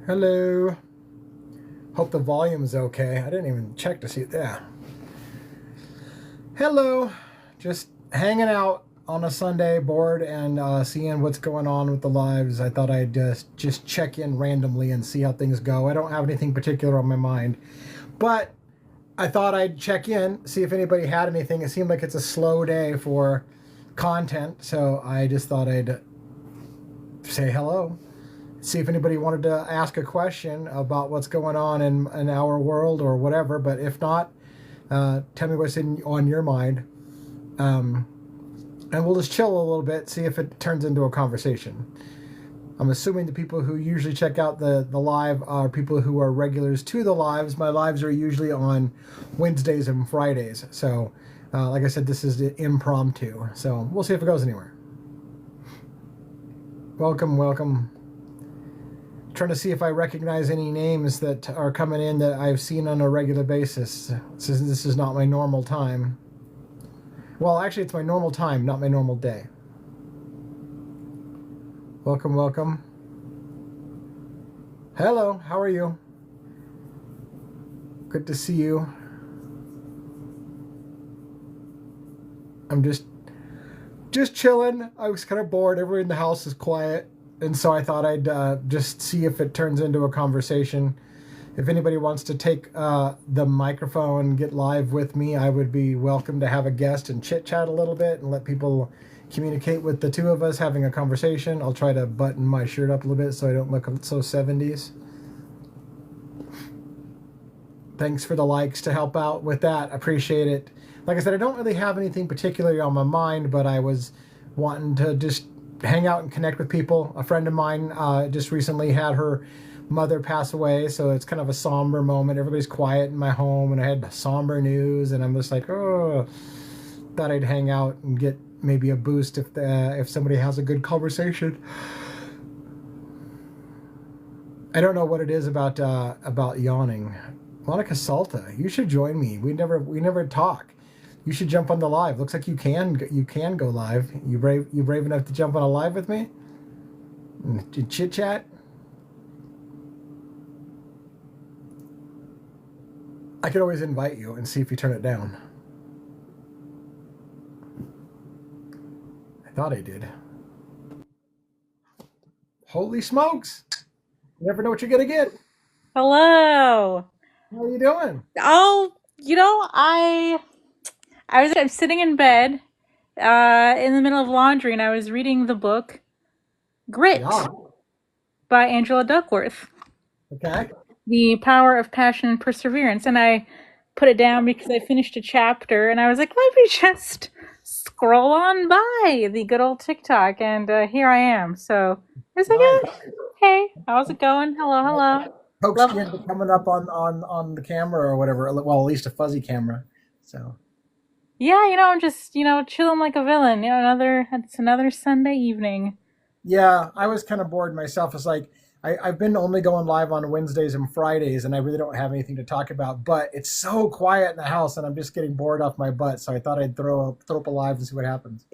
Hello. Hope the volume is okay. I didn't even check to see it. Yeah. Hello. Just hanging out on a Sunday, bored and seeing what's going on with the lives. I thought I'd just check in randomly and see how things go. I don't have anything particular on my mind, but I thought I'd check in, see if anybody had anything. It seemed like it's a slow day for content, so I just thought I'd say hello. See if anybody wanted to ask a question about what's going on in our world or whatever. But if not, tell me what's on your mind. And we'll just chill a little bit, see if it turns into a conversation. I'm assuming the people who usually check out the live are people who are regulars to the lives. My lives are usually on Wednesdays and Fridays. So, like I said, this is the impromptu. So we'll see if it goes anywhere. Welcome, welcome. Trying to see if I recognize any names that are coming in that I've seen on a regular basis. Since this is not my normal time. Well, actually, it's my normal time, not my normal day. Welcome, welcome. Hello, how are you? Good to see you. I'm just chilling. I was kind of bored. Everyone in the house is quiet. And so I thought I'd just see if it turns into a conversation. If anybody wants to take the microphone, get live with me, I would be welcome to have a guest and chit-chat a little bit and let people communicate with the two of us having a conversation. I'll try to button my shirt up a little bit so I don't look so 70s. Thanks for the likes to help out with that. Appreciate it. Like I said, I don't really have anything particularly on my mind, but I was wanting to just hang out and connect with people. A friend of mine just recently had her mother pass away, so it's kind of a somber moment. Everybody's quiet in my home, and I had somber news, and I'm just like, oh, thought I'd hang out and get maybe a boost if somebody has a good conversation. I don't know what it is about yawning. Monica Salta, you should join me. We never talk. You should jump on the live. Looks like you can go live. You brave enough to jump on a live with me? Chit chat? I could always invite you and see if you turn it down. I thought I did. Holy smokes! You never know what you're gonna get. Hello. How are you doing? Oh, I'm sitting in bed, in the middle of laundry, and I was reading the book Grit Yeah. by Angela Duckworth, Okay. The Power of Passion and Perseverance. And I put it down because I finished a chapter, and I was like, let me just scroll on by the good old TikTok, and here I am. So I was like, Nice. hey, how's it going? Hello, hello. Coke's Love. skin coming up on the camera or whatever. Well, at least a fuzzy camera. So Yeah, I'm just, chilling like a villain. It's another Sunday evening. yeah, I was kind of bored myself. It's like I've been only going live on Wednesdays and Fridays, and I really don't have anything to talk about. But it's so quiet in the house, and I'm just getting bored off my butt. So I thought I'd throw up a live and see what happens.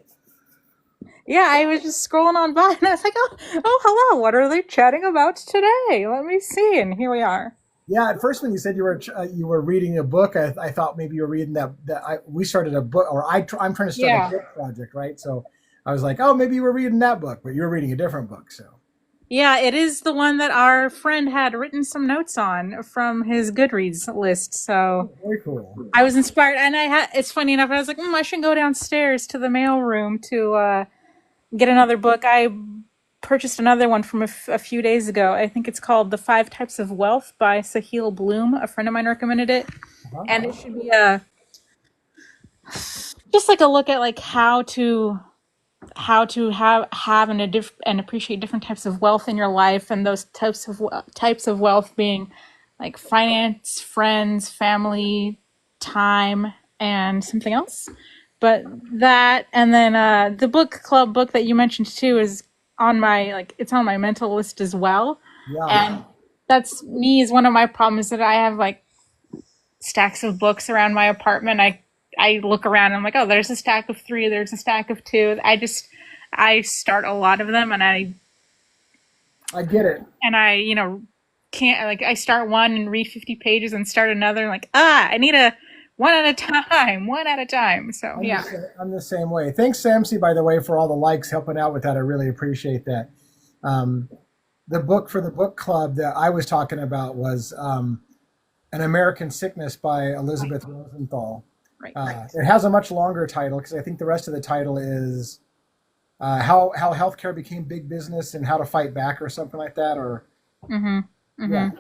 Yeah, I was just scrolling on by and I was like, oh, hello. What are they chatting about today? Let me see. And here we are. Yeah, at first when you said you were reading a book, I thought maybe you were reading we started a book, or I'm trying to start a Yeah. book project, right? So I was like, oh, maybe you were reading that book, but you were reading a different book. So Yeah, it is the one that our friend had written some notes on from his Goodreads list. So very cool. I was inspired. And it's funny enough, I was like, I should go downstairs to the mail room to get another book. I purchased another one from a few days ago. I think it's called The Five Types of Wealth by Sahil Bloom. A friend of mine recommended it. Uh-huh. And it should be just like a look at like how to have and appreciate different types of wealth in your life, and those types of wealth being like finance, friends, family, time, and something else. But that, and then the book club book that you mentioned too is on my it's on my mental list as well. Yeah. And that's me is one of my problems, that I have like stacks of books around my apartment. I look around and I'm like, oh, there's a stack of three, there's a stack of two. I start a lot of them, and I get it. I can't, like, I start one and read 50 pages and start another. And like, I need a one at a time, one at a time. So, yeah. I'm the same way. Thanks, Samsey, by the way, for all the likes helping out with that. I really appreciate that. Um, the book for the book club that I was talking about was An American Sickness by Elizabeth Rosenthal. Right. It has a much longer title because I think the rest of the title is how healthcare became big business and how to fight back or something like that. Or yeah.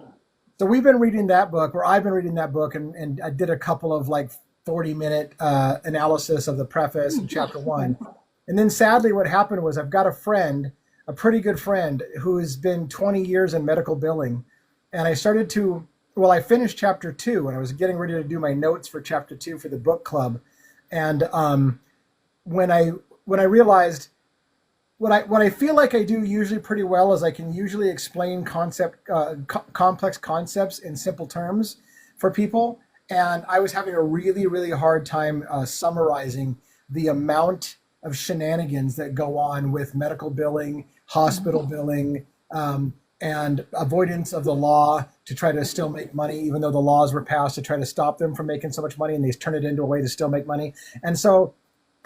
So we've been reading that book, or I've been reading that book, and I did a couple of like 40-minute analysis of the preface in chapter 1. And then sadly what happened was I've got a friend, a pretty good friend, who has been 20 years in medical billing. And I started to, well, I finished chapter 2 and I was getting ready to do my notes for chapter 2 for the book club. And when I realized what I feel like I do usually pretty well is I can usually explain complex concepts in simple terms for people. And I was having a really, really hard time summarizing the amount of shenanigans that go on with medical billing, hospital billing, and avoidance of the law to try to still make money, even though the laws were passed to try to stop them from making so much money, and they turn it into a way to still make money. And so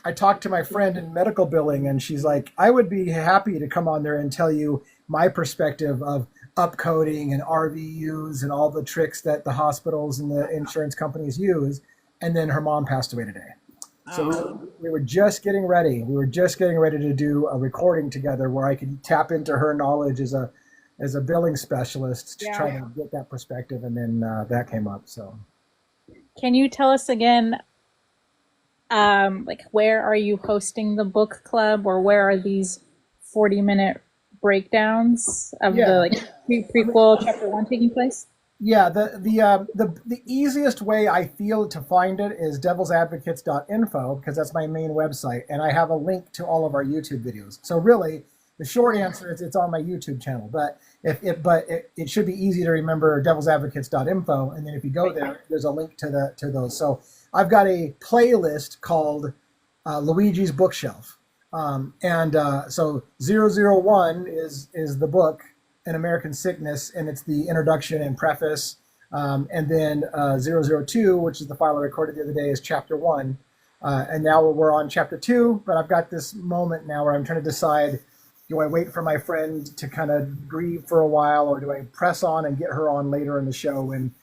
I talked to my friend in medical billing, and she's like, I would be happy to come on there and tell you my perspective of upcoding and RVUs and all the tricks that the hospitals and the insurance companies use. And then her mom passed away today. So we were just getting ready. We were just getting ready to do a recording together where I could tap into her knowledge as a billing specialist to try to get that perspective. And then that came up. So Can you tell us again, like, where are you hosting the book club, or where are these 40-minute breakdowns of the like prequel chapter 1 taking place? Yeah, the easiest way I feel to find it is devilsadvocates.info, because that's my main website, and I have a link to all of our YouTube videos. So really, the short answer is it's on my YouTube channel. But it should be easy to remember devilsadvocates.info, and then if you go there, there's a link to those. So I've got a playlist called Luigi's Bookshelf, so 001 is the book, An American Sickness, and it's the introduction and preface. And then 002, which is the file I recorded the other day, is chapter 1. And now we're on chapter 2, but I've got this moment now where I'm trying to decide, do I wait for my friend to kind of grieve for a while, or do I press on and get her on later in the show when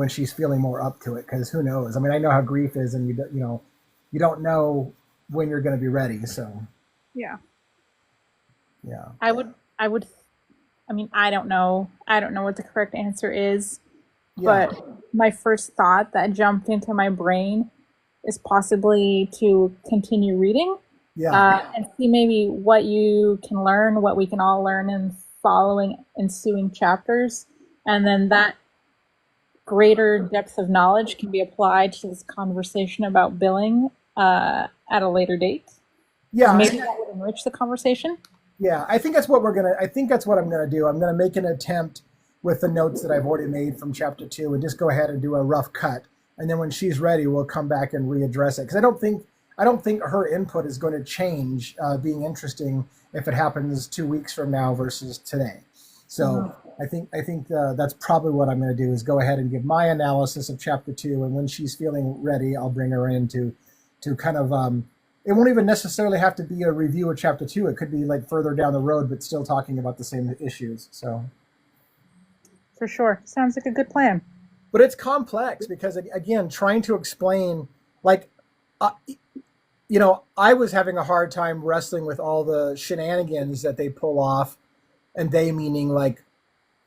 she's feeling more up to it? Because who knows? I mean, I know how grief is, and you don't know when you're going to be ready. So yeah. I mean, I don't know what the correct answer is, but my first thought that jumped into my brain is possibly to continue reading, and see maybe what you can learn, what we can all learn in following ensuing chapters, and then that greater depth of knowledge can be applied to this conversation about billing at a later date. Yeah, maybe that would enrich the conversation. Yeah, I think that's what I'm gonna do. I'm gonna make an attempt with the notes that I've already made from chapter 2 and just go ahead and do a rough cut. And then when she's ready, we'll come back and readdress it. Because I don't think her input is going to change being interesting if it happens 2 weeks from now versus today. So I think that's probably what I'm going to do, is go ahead and give my analysis of chapter 2. And when she's feeling ready, I'll bring her in to kind of, it won't even necessarily have to be a review of chapter 2. It could be like further down the road, but still talking about the same issues. So for sure. Sounds like a good plan. But it's complex because, again, trying to explain, like, I was having a hard time wrestling with all the shenanigans that they pull off, and they meaning like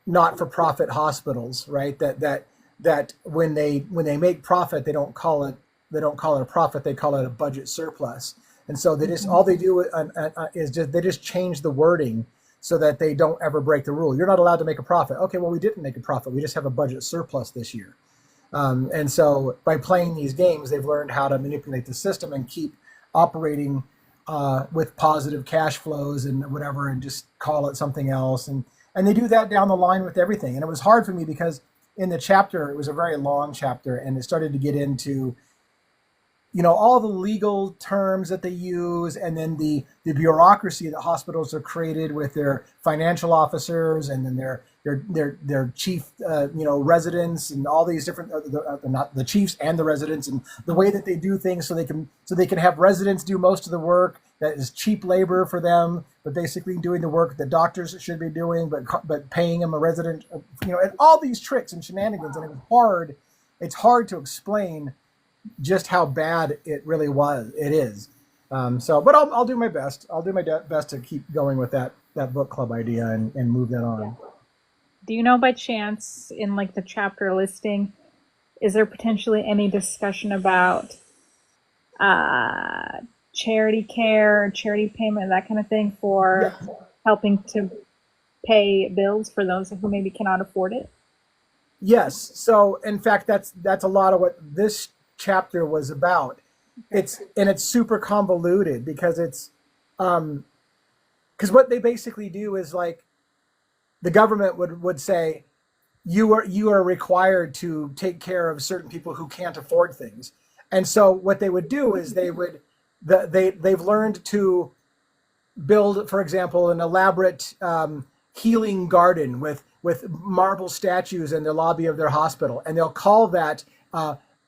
not-for-profit hospitals, right? That when they make profit, they don't call it a profit, they call it a budget surplus. And so they just all they do is they just change the wording so that they don't ever break the rule. You're not allowed to make a profit. Okay, well, we didn't make a profit. We just have a budget surplus this year. And so by playing these games, they've learned how to manipulate the system and keep operating with positive cash flows and whatever, and just call it something else. And they do that down the line with everything. And it was hard for me because in the chapter, it was a very long chapter, and it started to get into all the legal terms that they use, and then the bureaucracy that hospitals are created with their financial officers, and then their their chief residents and all these different not the chiefs and the residents, and the way that they do things so they can have residents do most of the work that is cheap labor for them, but basically doing the work that doctors should be doing, but paying them a resident, and all these tricks and shenanigans. And it's hard to explain just how bad it really was. It is. But I'll do my best. I'll do my best to keep going with that book club idea and move that on. Yeah. Do you know by chance in like the chapter listing, is there potentially any discussion about charity care, charity payment, that kind of thing for helping to pay bills for those who maybe cannot afford it? Yes. So in fact, that's a lot of what this chapter was about. It's super convoluted because it's because what they basically do is like the government would say you are required to take care of certain people who can't afford things. And so what they would do is they've learned to build, for example, an elaborate healing garden with marble statues in the lobby of their hospital, and they'll call that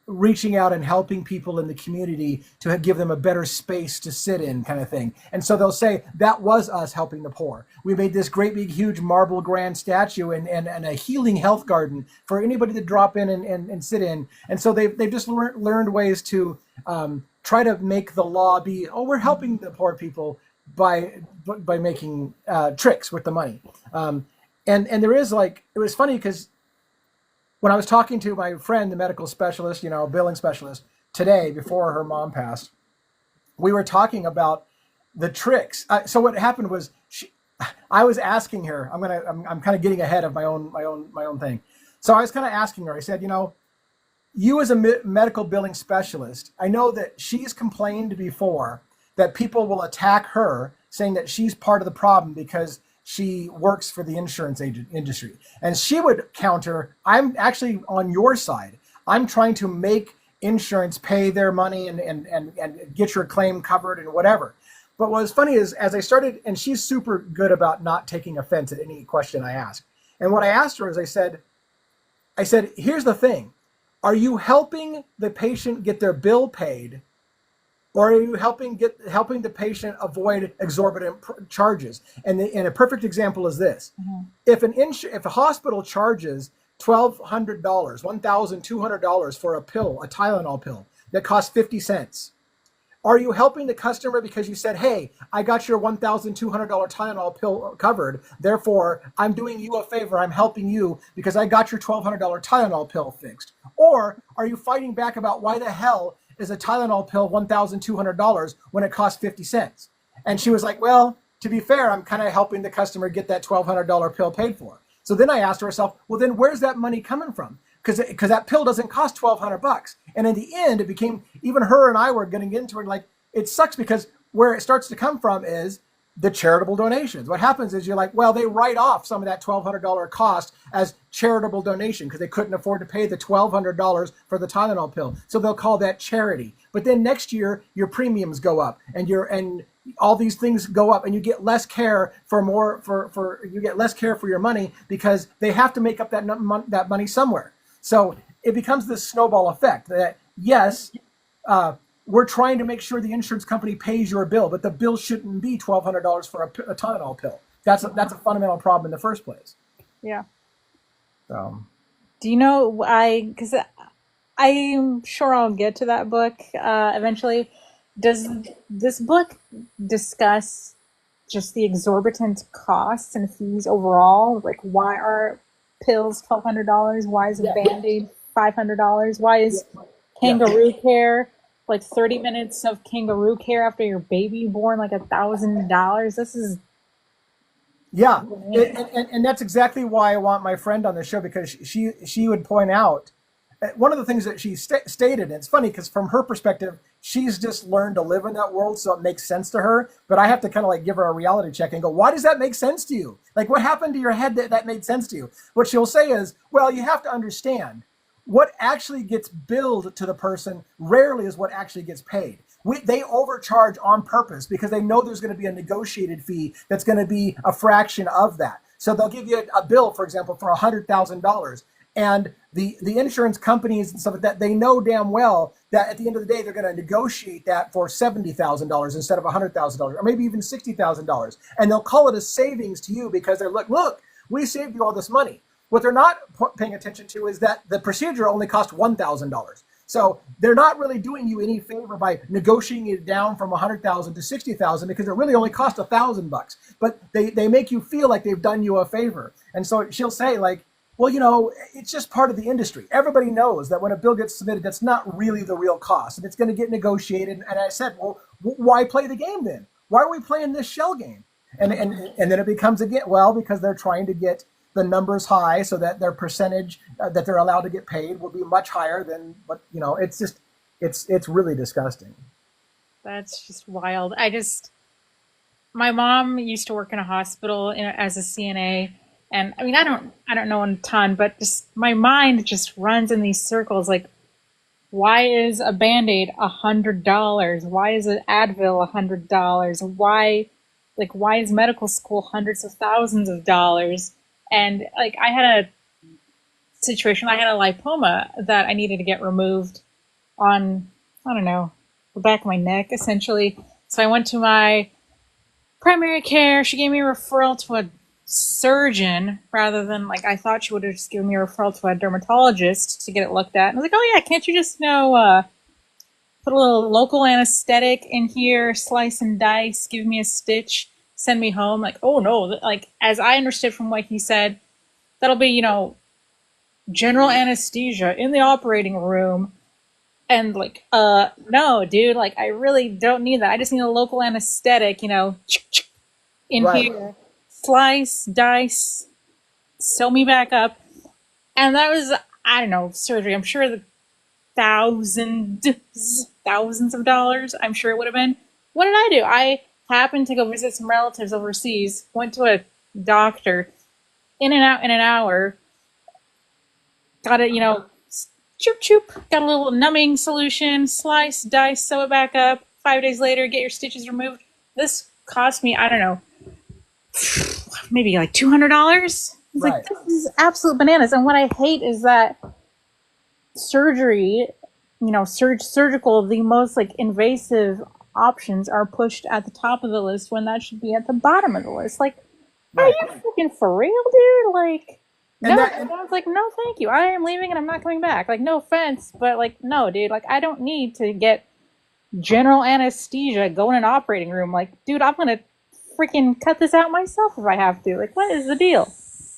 reaching out and helping people in the community to give them a better space to sit in, kind of thing. And so they'll say that was us helping the poor. We made this great big huge marble grand statue and a healing health garden for anybody to drop in and sit in. And so they've just learned ways to try to make the law be, we're helping the poor people by making tricks with the money. And there is it was funny because when I was talking to my friend, the medical specialist, billing specialist today before her mom passed, we were talking about the tricks. So what happened was I was asking her, I'm kind of getting ahead of my own thing. So I was kind of asking her, I said, you as a medical billing specialist, I know that she's complained before that people will attack her saying that she's part of the problem because she works for the insurance industry. And she would counter, I'm actually on your side. I'm trying to make insurance pay their money and get your claim covered and whatever. But what was funny is as I started, and she's super good about not taking offense at any question I ask. And what I asked her is I said, here's the thing. Are you helping the patient get their bill paid, or are you helping the patient avoid exorbitant charges? And a perfect example is this: if a hospital charges $1,200, $1,200 for a pill, a Tylenol pill that costs 50 cents, are you helping the customer because you said, "Hey, I got your $1,200 Tylenol pill covered, therefore I'm doing you a favor, I'm helping you because I got your $1,200 Tylenol pill fixed"? Or are you fighting back about why the hell is a Tylenol pill $1,200 when it costs 50 cents? And she was like, well, to be fair, I'm kind of helping the customer get that $1,200 pill paid for. So then I asked herself, well, then where's that money coming from? Because that pill doesn't cost $1,200. And in the end, it became, even her and I were getting into it, like, it sucks because where it starts to come from is the charitable donations. What happens is you're like, well, they write off some of that $1,200 cost as charitable donation because they couldn't afford to pay the $1,200 for the Tylenol pill. So they'll call that charity. But then next year, your premiums go up and all these things go up and you get less care you get less care for your money because they have to make up that money somewhere. So it becomes this snowball effect that, yes, we're trying to make sure the insurance company pays your bill, but the bill shouldn't be $1,200 for a Tylenol pill. That's a fundamental problem in the first place. Yeah. So, do you know because I'm sure I'll get to that book eventually. Does this book discuss just the exorbitant costs and fees overall? Like, why are pills $1,200? Why is a Band-Aid $500? Why is kangaroo care, like 30 minutes of kangaroo care after your baby born, like $1,000? This is and that's exactly why I want my friend on the show, because she would point out one of the things that she stated. And it's funny because from her perspective, she's just learned to live in that world, so it makes sense to her. But I have to kind of like give her a reality check and go, why does that make sense to you? Like, what happened to your head that made sense to you? What she'll say is, well, you have to understand what actually gets billed to the person rarely is what actually gets paid. They overcharge on purpose because they know there's going to be a negotiated fee that's going to be a fraction of that. So they'll give you a bill, for example, for $100,000. And the insurance companies and stuff like that, they know damn well that at the end of the day, they're going to negotiate that for $70,000 instead of $100,000, or maybe even $60,000. And they'll call it a savings to you because they're like, look, we saved you all this money. What they're not paying attention to is that the procedure only cost $1,000. So they're not really doing you any favor by negotiating it down from 100,000 to 60,000 because it really only cost $1,000. But they make you feel like they've done you a favor. And so she'll say like, well, you know, it's just part of the industry. Everybody knows that when a bill gets submitted, that's not really the real cost, and it's going to get negotiated. And I said, well, why play the game then? Why are we playing this shell game? And then it becomes again, well, because they're trying to get the numbers high so that their percentage that they're allowed to get paid will be much higher than what, you know, it's just, it's really disgusting. That's just wild. My mom used to work in a hospital as a CNA. And I mean, I don't know a ton, but just my mind just runs in these circles. Like, why is a Band-Aid $100? Why is an Advil $100? Why is medical school hundreds of thousands of dollars? And like, I had a situation, I had a lipoma that I needed to get removed on, I don't know, the back of my neck, essentially. So I went to my primary care. She gave me a referral to a surgeon rather than like I thought she would have just given me a referral to a dermatologist to get it looked at. And I was like, oh yeah, can't you just put a little local anesthetic in here, slice and dice, give me a stitch, send me home? Like, oh no, like as I understood from what he said, that'll be, you know, general anesthesia in the operating room. And like, no, dude, like I really don't need that. I just need a local anesthetic, you know, in here. Slice, dice, sew me back up. And that was, I don't know, surgery. I'm sure the thousands of dollars, I'm sure it would have been. What did I do? I happened to go visit some relatives overseas, went to a doctor, in and out in an hour, got it, you know, choop choop, got a little numbing solution, slice, dice, sew it back up. 5 days later, get your stitches removed. This cost me, I don't know, maybe like $200. It's like, this is absolute bananas. And what I hate is that surgery, you know, surgical, the most like invasive options are pushed at the top of the list when that should be at the bottom of the list. Like, are you freaking for real, dude? Like, no. And I was like, no, thank you. I am leaving and I'm not coming back. Like, no offense, but like, no, dude. Like, I don't need to get general anesthesia, go in an operating room. Like, dude, I'm gonna freaking cut this out myself if I have to. Like, what is the deal?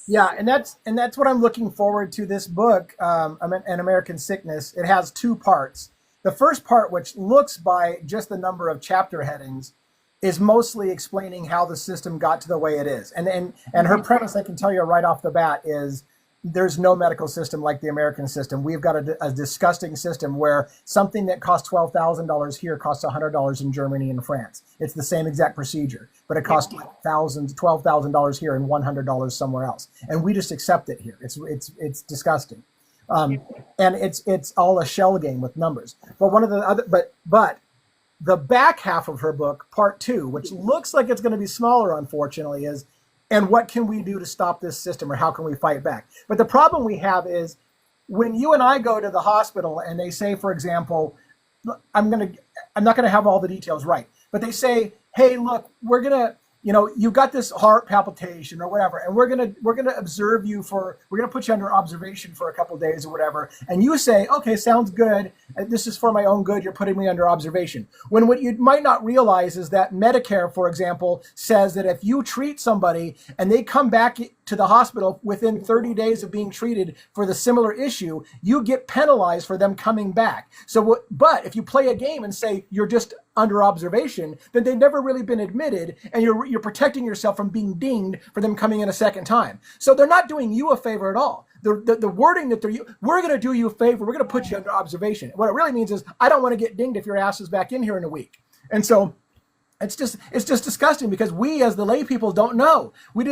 Yeah, and that's what I'm looking forward to. This book, An American Sickness. It has two parts. The first part, which looks by just the number of chapter headings, is mostly explaining how the system got to the way it is. And her premise, I can tell you right off the bat, is there's no medical system like the American system. We've got a disgusting system where something that costs $12,000 here costs $100 in Germany and France. It's the same exact procedure, but it costs $12,000 here and $100 somewhere else. And we just accept it here. It's disgusting. And it's all a shell game with numbers. But one of the other, but the back half of her book, part 2, which looks like it's going to be smaller, unfortunately, is, and what can we do to stop this system, or how can we fight back? But the problem we have is when you and I go to the hospital and they say, for example, I'm not going to have all the details right, but they say, hey, look, we're going to, you know, you got this heart palpitation or whatever, and we're going to observe you we're going to put you under observation for a couple of days or whatever. And you say, okay, sounds good. This is for my own good. You're putting me under observation. When what you might not realize is that Medicare, for example, says that if you treat somebody and they come back to the hospital within 30 days of being treated for the similar issue, you get penalized for them coming back. But if you play a game and say you're just under observation, then they've never really been admitted, and you're protecting yourself from being dinged for them coming in a second time. So they're not doing you a favor at all. The wording that we're going to do you a favor, we're going to put you under observation. What it really means is, I don't want to get dinged if your ass is back in here in a week. And so it's just disgusting, because we as the lay people don't know. We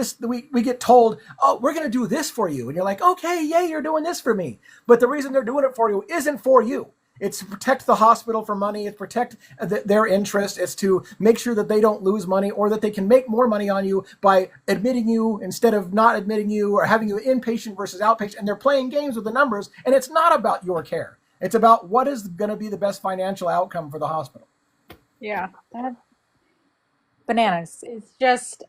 get told, oh, we're going to do this for you. And you're like, okay, yay, you're doing this for me. But the reason they're doing it for you isn't for you. It's to protect the hospital for money. It's protect their interest. It's to make sure that they don't lose money or that they can make more money on you by admitting you instead of not admitting you or having you inpatient versus outpatient. And they're playing games with the numbers. And it's not about your care. It's about what is going to be the best financial outcome for the hospital. Yeah, that bananas. It's just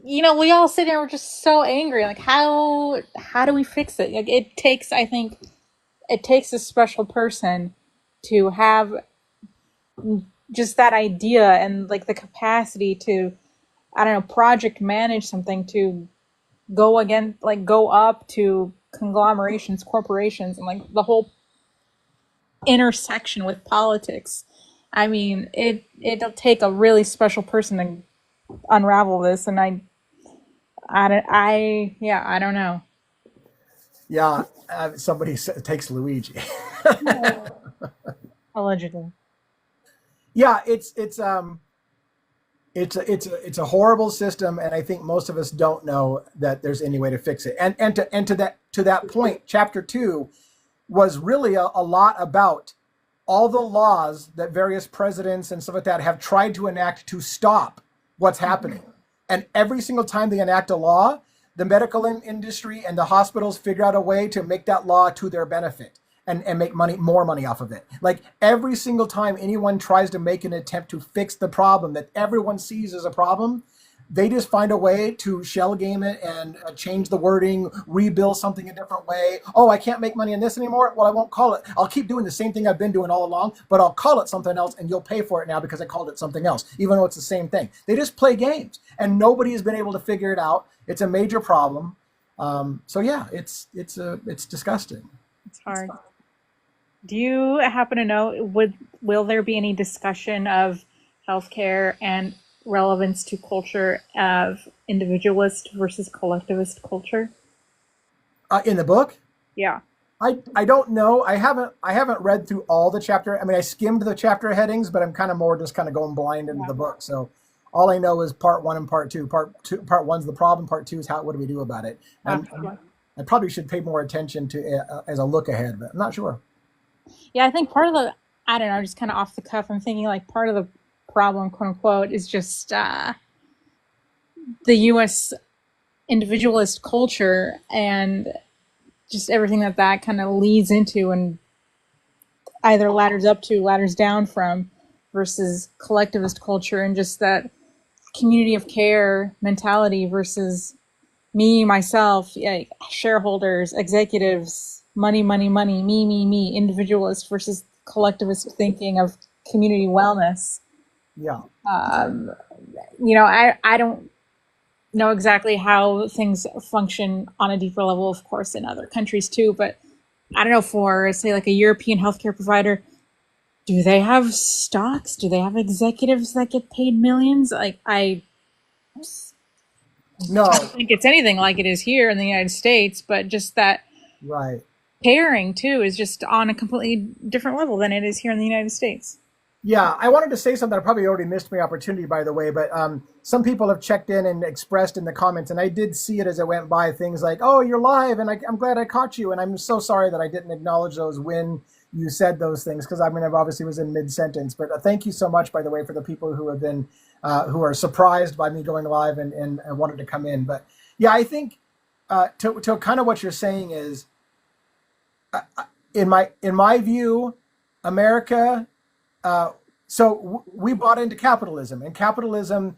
we all sit here, we're just so angry. Like, how do we fix it? Like, I think it takes a special person to have just that idea and like the capacity to, I don't know, project manage something, to go up to conglomerations, corporations, and like the whole intersection with politics. I mean, it'll take a really special person to unravel this, and I don't know. Yeah, somebody takes Luigi. Allegedly. Yeah, it's a horrible system, and I think most of us don't know that there's any way to fix it. And to that point, chapter 2 was really a lot about all the laws that various presidents and stuff like that have tried to enact to stop what's happening. And every single time they enact a law, the medical industry and the hospitals figure out a way to make that law to their benefit and make more money off of it. Like every single time anyone tries to make an attempt to fix the problem that everyone sees as a problem, they just find a way to shell game it and change the wording, rebuild something a different way. Oh, I can't make money in this anymore. Well, I won't call it. I'll keep doing the same thing I've been doing all along, but I'll call it something else and you'll pay for it now because I called it something else, even though it's the same thing. They just play games and nobody has been able to figure it out. It's a major problem. So yeah, it's disgusting. It's hard. Do you happen to know, will there be any discussion of healthcare and relevance to culture of individualist versus collectivist culture? In the book? Yeah. I don't know. I haven't read through all the chapter. I mean, I skimmed the chapter headings, but I'm kind of more just kind of going blind into the book. So all I know is part 1 and part 2. Part 1's the problem. Part 2 is what do we do about it? I probably should pay more attention to as a look ahead, but I'm not sure. Yeah, I think I don't know, just kind of off the cuff, I'm thinking like part of the problem, quote unquote, is just the U.S. individualist culture and just everything that kind of leads into and either ladders up to, ladders down from, versus collectivist culture and just that community of care mentality versus me, myself, shareholders, executives, money, money, money, me, individualist versus collectivist thinking of community wellness. Yeah. I don't know exactly how things function on a deeper level, of course, in other countries too, but I don't know, for say like a European healthcare provider, do they have stocks? Do they have executives that get paid millions? Like I don't think it's anything like it is here in the United States, but just that right pairing too is just on a completely different level than it is here in the United States. Yeah, I wanted to say something. I probably already missed my opportunity, by the way, but some people have checked in and expressed in the comments, and I did see it as it went by, things like, oh, you're live, and I'm glad I caught you, and I'm so sorry that I didn't acknowledge those when you said those things, because I mean, I obviously was in mid-sentence, but thank you so much, by the way, for the people who have been, who are surprised by me going live and wanted to come in. But yeah, I think to kind of what you're saying is, in my view, America, so we bought into capitalism, and capitalism,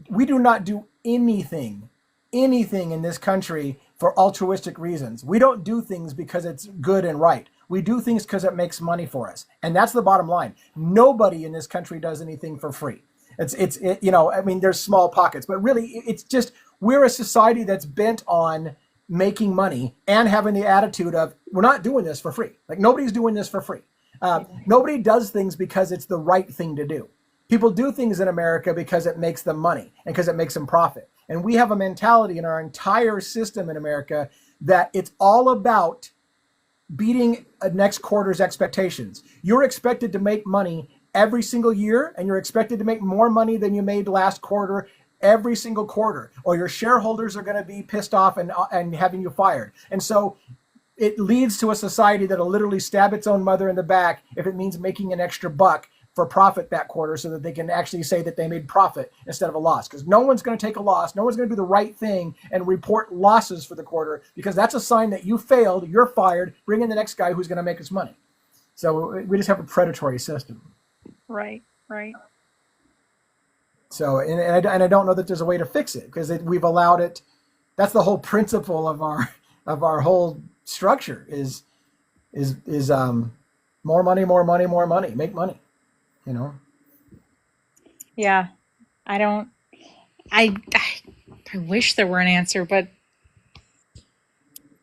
we do not do anything in this country for altruistic reasons. We don't do things because it's good and right. We do things because it makes money for us. And that's the bottom line. Nobody in this country does anything for free. I mean, there's small pockets, but really it's just, we're a society that's bent on making money and having the attitude of, we're not doing this for free. Like nobody's doing this for free. Nobody does things because it's the right thing to do. People do things in America because it makes them money and because it makes them profit. And we have a mentality in our entire system in America that it's all about beating a next quarter's expectations. You're expected to make money every single year, and you're expected to make more money than you made last quarter every single quarter, or your shareholders are going to be pissed off and having you fired. And so it leads to a society that'll literally stab its own mother in the back if it means making an extra buck for profit that quarter, so that they can actually say that they made profit instead of a loss. Because no one's going to take a loss. No one's going to do the right thing and report losses for the quarter, because that's a sign that you failed, you're fired, bring in the next guy who's going to make us money. So we just have a predatory system. Right, right. So, and I don't know that there's a way to fix it, because we've allowed it. That's the whole principle of our whole structure is more money, more money, more money, make money, you know? Yeah. I don't, I wish there were an answer, but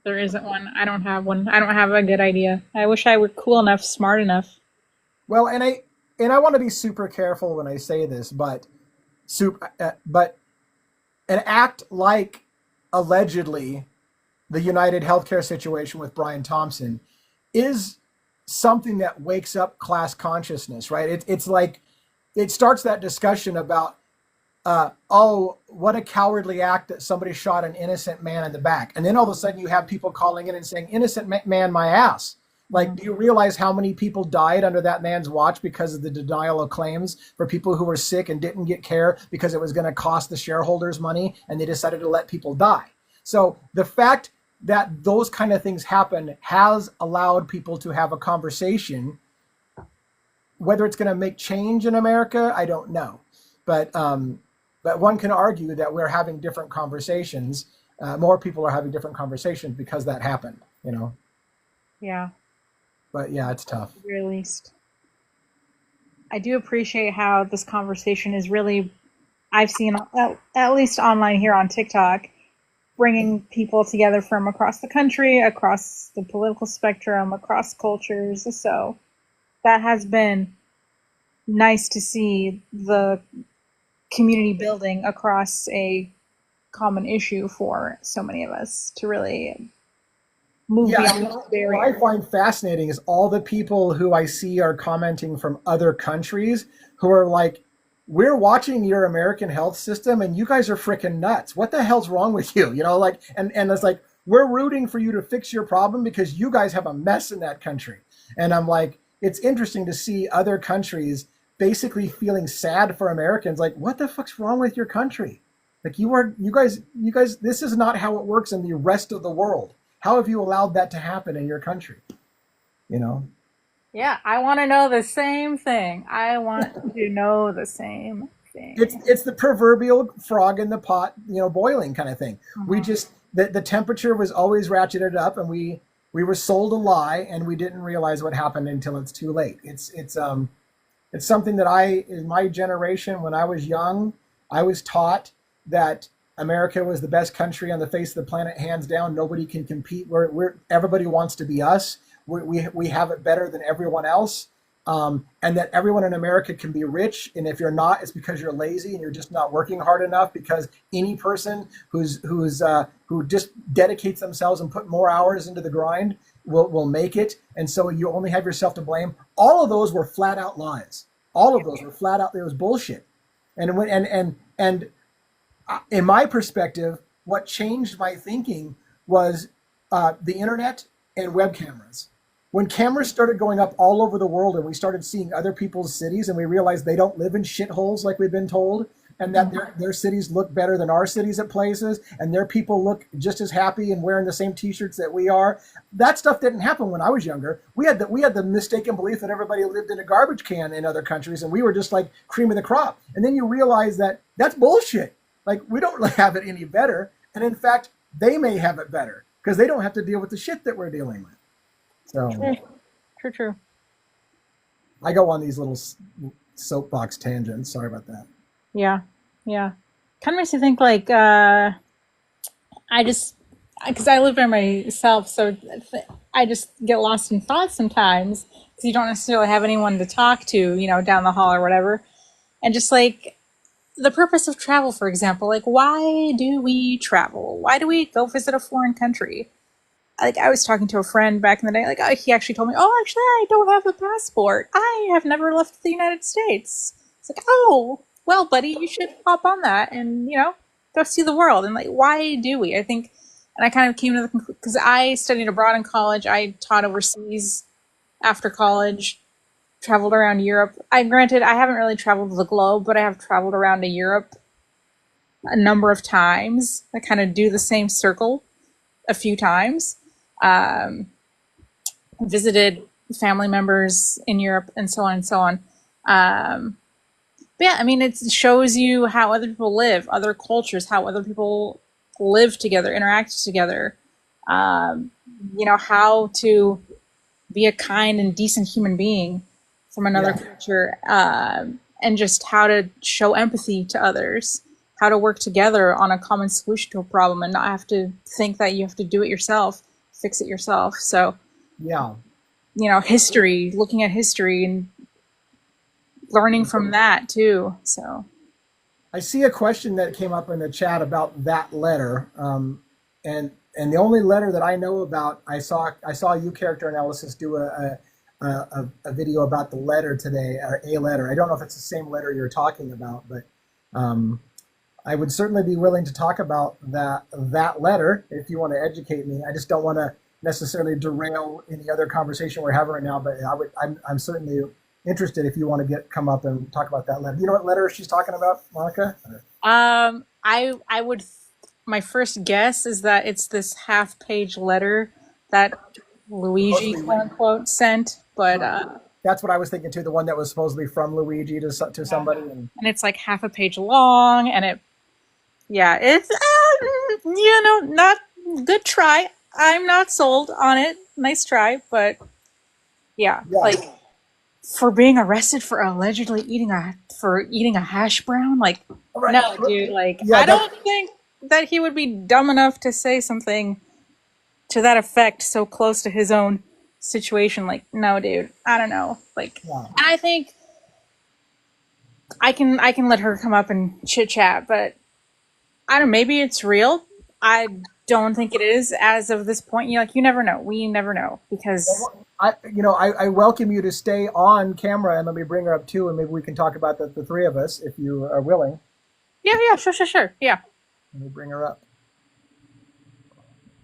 there isn't one. I don't have one. I don't have a good idea. I wish I were cool enough, smart enough. Well, and I want to be super careful when I say this, but but an act like allegedly the United Healthcare situation with Brian Thompson is something that wakes up class consciousness, right? It's like it starts that discussion about, oh, what a cowardly act that somebody shot an innocent man in the back. And then all of a sudden you have people calling in and saying, innocent man, my ass. Like, do you realize how many people died under that man's watch because of the denial of claims for people who were sick and didn't get care because it was going to cost the shareholders money, and they decided to let people die? So the fact that those kind of things happen has allowed people to have a conversation. Whether it's going to make change in America, I don't know. But one can argue that we're having different conversations. More people are having different conversations because that happened, you know? Yeah, But yeah, it's tough. at the very least. I do appreciate how this conversation is really, I've seen, at least online here on TikTok, bringing people together from across the country, across the political spectrum, across cultures. So that has been nice to see, the community building across a common issue for so many of us to really move Yeah, beyond those what I barriers. find fascinating is all the people who I see are commenting from other countries who are like, we're watching your American health system and you guys are freaking nuts. What the hell's wrong with you? You know, like, and it's like, we're rooting for you to fix your problem because you guys have a mess in that country. And I'm like, it's interesting to see other countries basically feeling sad for Americans. Like, what the fuck's wrong with your country? Like, you guys, this is not how it works in the rest of the world. How have you allowed that to happen in your country? You know, Yeah, I want to know the same thing. I want to know the same thing. it's the proverbial frog in the pot, you know, boiling kind of thing. We Mhm. just the temperature was always ratcheted up, and we were sold a lie, and we didn't realize what happened until it's too late. It's something that in my generation, when I was young, I was taught that America was the best country on the face of the planet, hands down. Nobody can compete. Everybody wants to be us. We have it better than everyone else, and that everyone in America can be rich. And if you're not, it's because you're lazy and you're just not working hard enough. Because any person who just dedicates themselves and put more hours into the grind will make it. And so you only have yourself to blame. All of those were flat out lies. All of those were flat out. It was bullshit. And in my perspective, what changed my thinking was the internet and web cameras. When cameras started going up all over the world and we started seeing other people's cities, and we realized they don't live in shitholes like we've been told, and that their cities look better than our cities at places, and their people look just as happy and wearing the same t-shirts that we are. That stuff didn't happen when I was younger. We had the mistaken belief that everybody lived in a garbage can in other countries, and we were just like cream of the crop. And then you realize that that's bullshit. Like, we don't have it any better, and in fact, they may have it better because they don't have to deal with the shit that we're dealing with. So True, true, true. I go on these little soapbox tangents. Sorry about that. Yeah, yeah. Kind of makes you think like, I just, because I live by myself, so I just get lost in thoughts sometimes because you don't necessarily have anyone to talk to, down the hall or whatever. And just like the purpose of travel, for example, like why do we travel? Why do we go visit a foreign country? Like I was talking to a friend back in the day, like he actually told me, oh, actually, I don't have a passport. I have never left the United States. It's like, oh, well, buddy, you should hop on that and go see the world. And like, why do we? I think And I kind of came to the conclusion because I studied abroad in college. I taught overseas after college, traveled around Europe. Granted, I haven't really traveled the globe, but I have traveled around to Europe a number of times. I kind of do the same circle a few times. Um, Visited family members in Europe and so on and so on. But yeah, I mean, it shows you how other people live, other cultures, how other people live together, interact together. Um, how to be a kind and decent human being from another Yeah. culture, and just how to show empathy to others, how to work together on a common solution to a problem and not have to think that you have to do it yourself, fix it yourself. So, Yeah. history, looking at history and learning from that too. So, I see a question that came up in the chat about that letter, and the only letter that I know about, I saw you character analysis do a video about the letter today, or a letter. I don't know if it's the same letter you're talking about, but um, I would certainly be willing to talk about that letter if you want to educate me. I just don't want to necessarily derail any other conversation we're having right now, but I'm certainly interested if you want to come up and talk about that letter. You know what letter she's talking about, Monica? I would. My first guess is that it's this half-page letter that Luigi, Supposedly, quote unquote, sent, but that's what I was thinking too. The one that was supposedly from Luigi to yeah. somebody, and And it's like half a page long, and it's not good try. I'm not sold on it. Nice try, but yeah, yeah, like for being arrested for allegedly eating a hash brown, like all right, no, dude, like yeah, I don't think that he would be dumb enough to say something to that effect so close to his own situation. Like, no, dude, I don't know. Like, yeah. and I think I can let her come up and chit chat, but I don't know, maybe it's real. I don't think it is as of this point. You never know. We never know because I welcome you to stay on camera and let me bring her up too, and maybe we can talk about the three of us if you are willing. yeah, sure, yeah. Let me bring her up.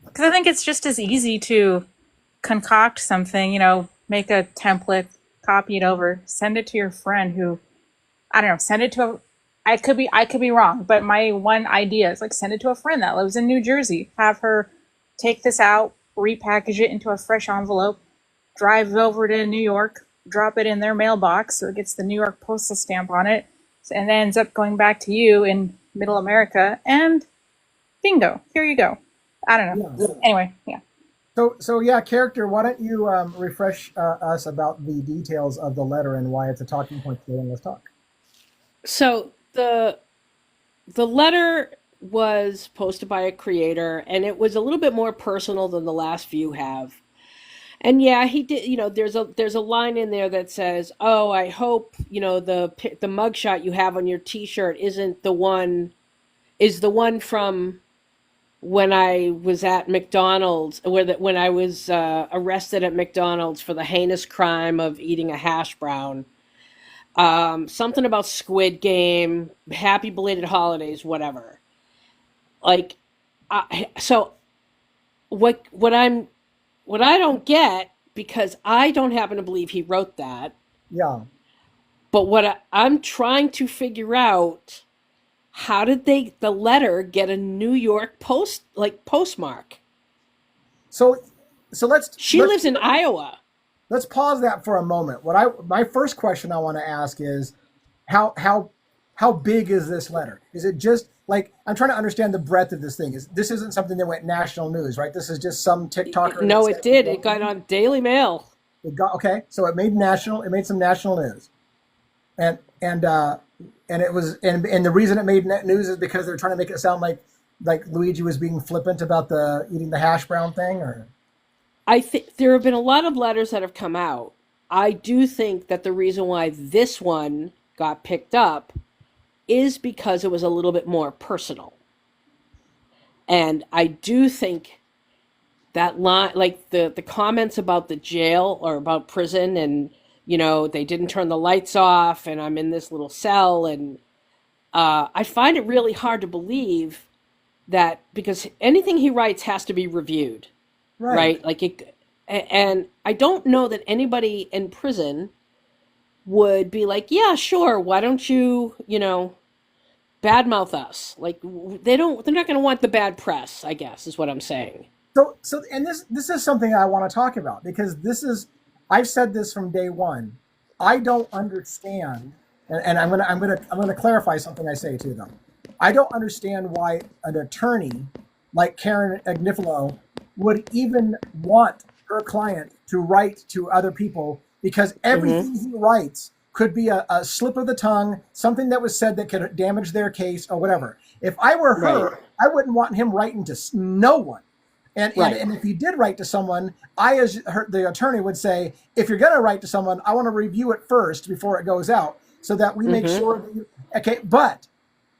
Because I think it's just as easy to concoct something, make a template, copy it over, send it to your friend who, I don't know, send it to a, I could be wrong, but my one idea is like send it to a friend that lives in New Jersey, have her take this out, repackage it into a fresh envelope, drive over to New York, drop it in their mailbox so it gets the New York postal stamp on it, and then ends up going back to you in middle America, and bingo, here you go. I don't Yeah. know. Anyway, yeah. So yeah, character. Why don't you refresh us about the details of the letter and why it's a talking point today in Let's Talk? So the letter was posted by a creator, and it was a little bit more personal than the last few have. And yeah, he did. There's a line in there that says, "Oh, I hope the mugshot you have on your T-shirt isn't the one is the one from when I was at McDonald's, when I was arrested at McDonald's for the heinous crime of eating a hash brown." Something about Squid Game, happy belated holidays, whatever. Like, so what I don't get, because I don't happen to believe he wrote that, Yeah. but I'm trying to figure out, how did the letter get a New York postmark? So so She lives in Iowa. let's pause that for a moment. My first question I want to ask is how big is this letter? Is it just like, I'm trying to understand the breadth of this thing. This isn't something that went national news, right? This is just some TikToker. No, it did. It got on Daily Mail. It got okay. So it made some national news, and it was and the reason it made news is because they're trying to make it sound like Luigi was being flippant about the eating the hash brown thing, or I think there have been a lot of letters that have come out. I do think that the reason why this one got picked up is because it was a little bit more personal. And I do think that line, like the comments about the jail or about prison, and they didn't turn the lights off, and I'm in this little cell, and I find it really hard to believe that because anything he writes has to be reviewed, Right. right? And I don't know that anybody in prison would be like, yeah, sure, why don't you, badmouth us? Like they're not going to want the bad press, I guess, is what I'm saying. And this is something I want to talk about because I've said this from day one. I don't understand, and I'm gonna clarify something I say to them. I don't understand why an attorney like Karen Agnifilo would even want her client to write to other people because Mm-hmm. everything he writes could be a slip of the tongue, something that was said that could damage their case or whatever. If I were Right. her, I wouldn't want him writing to no one. Right. And if he did write to someone, the attorney would say, if you're going to write to someone, I want to review it first before it goes out, so that we make Mm-hmm. sure that okay. But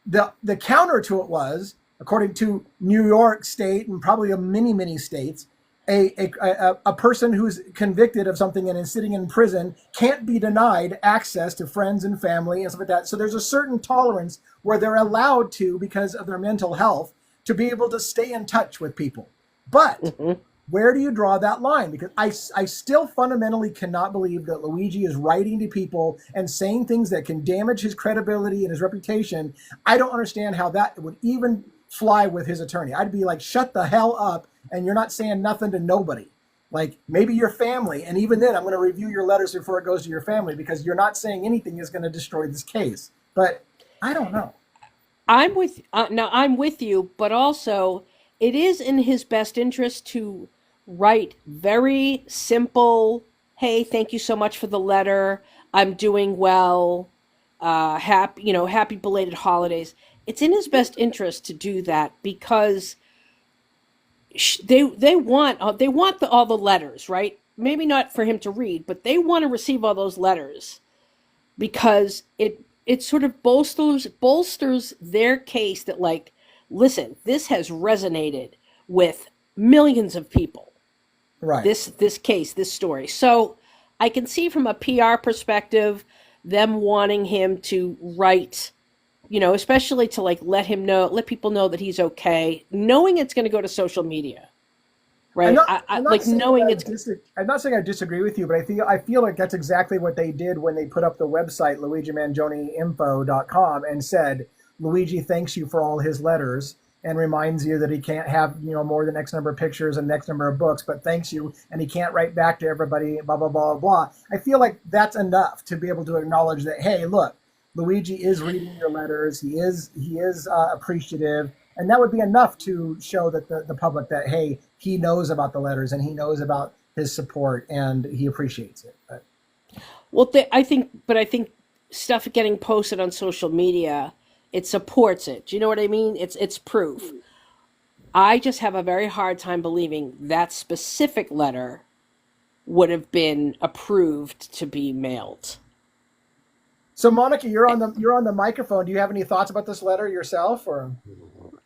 the counter to it was, according to New York State and probably many states, a person who's convicted of something and is sitting in prison can't be denied access to friends and family and stuff like that. So there's a certain tolerance where they're allowed to, because of their mental health, to be able to stay in touch with people. But Mm-hmm. where do you draw that line? Because I still fundamentally cannot believe that Luigi is writing to people and saying things that can damage his credibility and his reputation. I don't understand how that would even fly with his attorney. I'd be like, shut the hell up, and you're not saying nothing to nobody. Like maybe your family, and even then I'm going to review your letters before it goes to your family because you're not saying anything is going to destroy this case. But I don't know. I'm with you, but also it is in his best interest to write very simple, hey, thank you so much for the letter. I'm doing well. Happy belated holidays. It's in his best interest to do that because they want all the letters, right? Maybe not for him to read, but they want to receive all those letters because it sort of bolsters their case that, like, listen, this has resonated with millions of people, Right. this story. So I can see from a PR perspective them wanting him to write, especially to, like, let people know that he's okay, knowing it's going to go to social media, I'm right? not. I I'm not like saying knowing it's. I'm not saying I disagree with you, but I feel like that's exactly what they did when they put up the website luigimangione.info.com and said Luigi thanks you for all his letters and reminds you that he can't have more than X number of pictures and X number of books, but thanks you, and he can't write back to everybody. Blah blah blah blah. I feel like that's enough to be able to acknowledge that, hey, look, Luigi is reading your letters. He is appreciative, and that would be enough to show that the public that, hey, he knows about the letters and he knows about his support and he appreciates it. But Well, I think stuff getting posted on social media, it supports it. Do you know what I mean? It's proof. I just have a very hard time believing that specific letter would have been approved to be mailed. so, Monica, you're on the microphone. Do you have any thoughts about this letter yourself, or?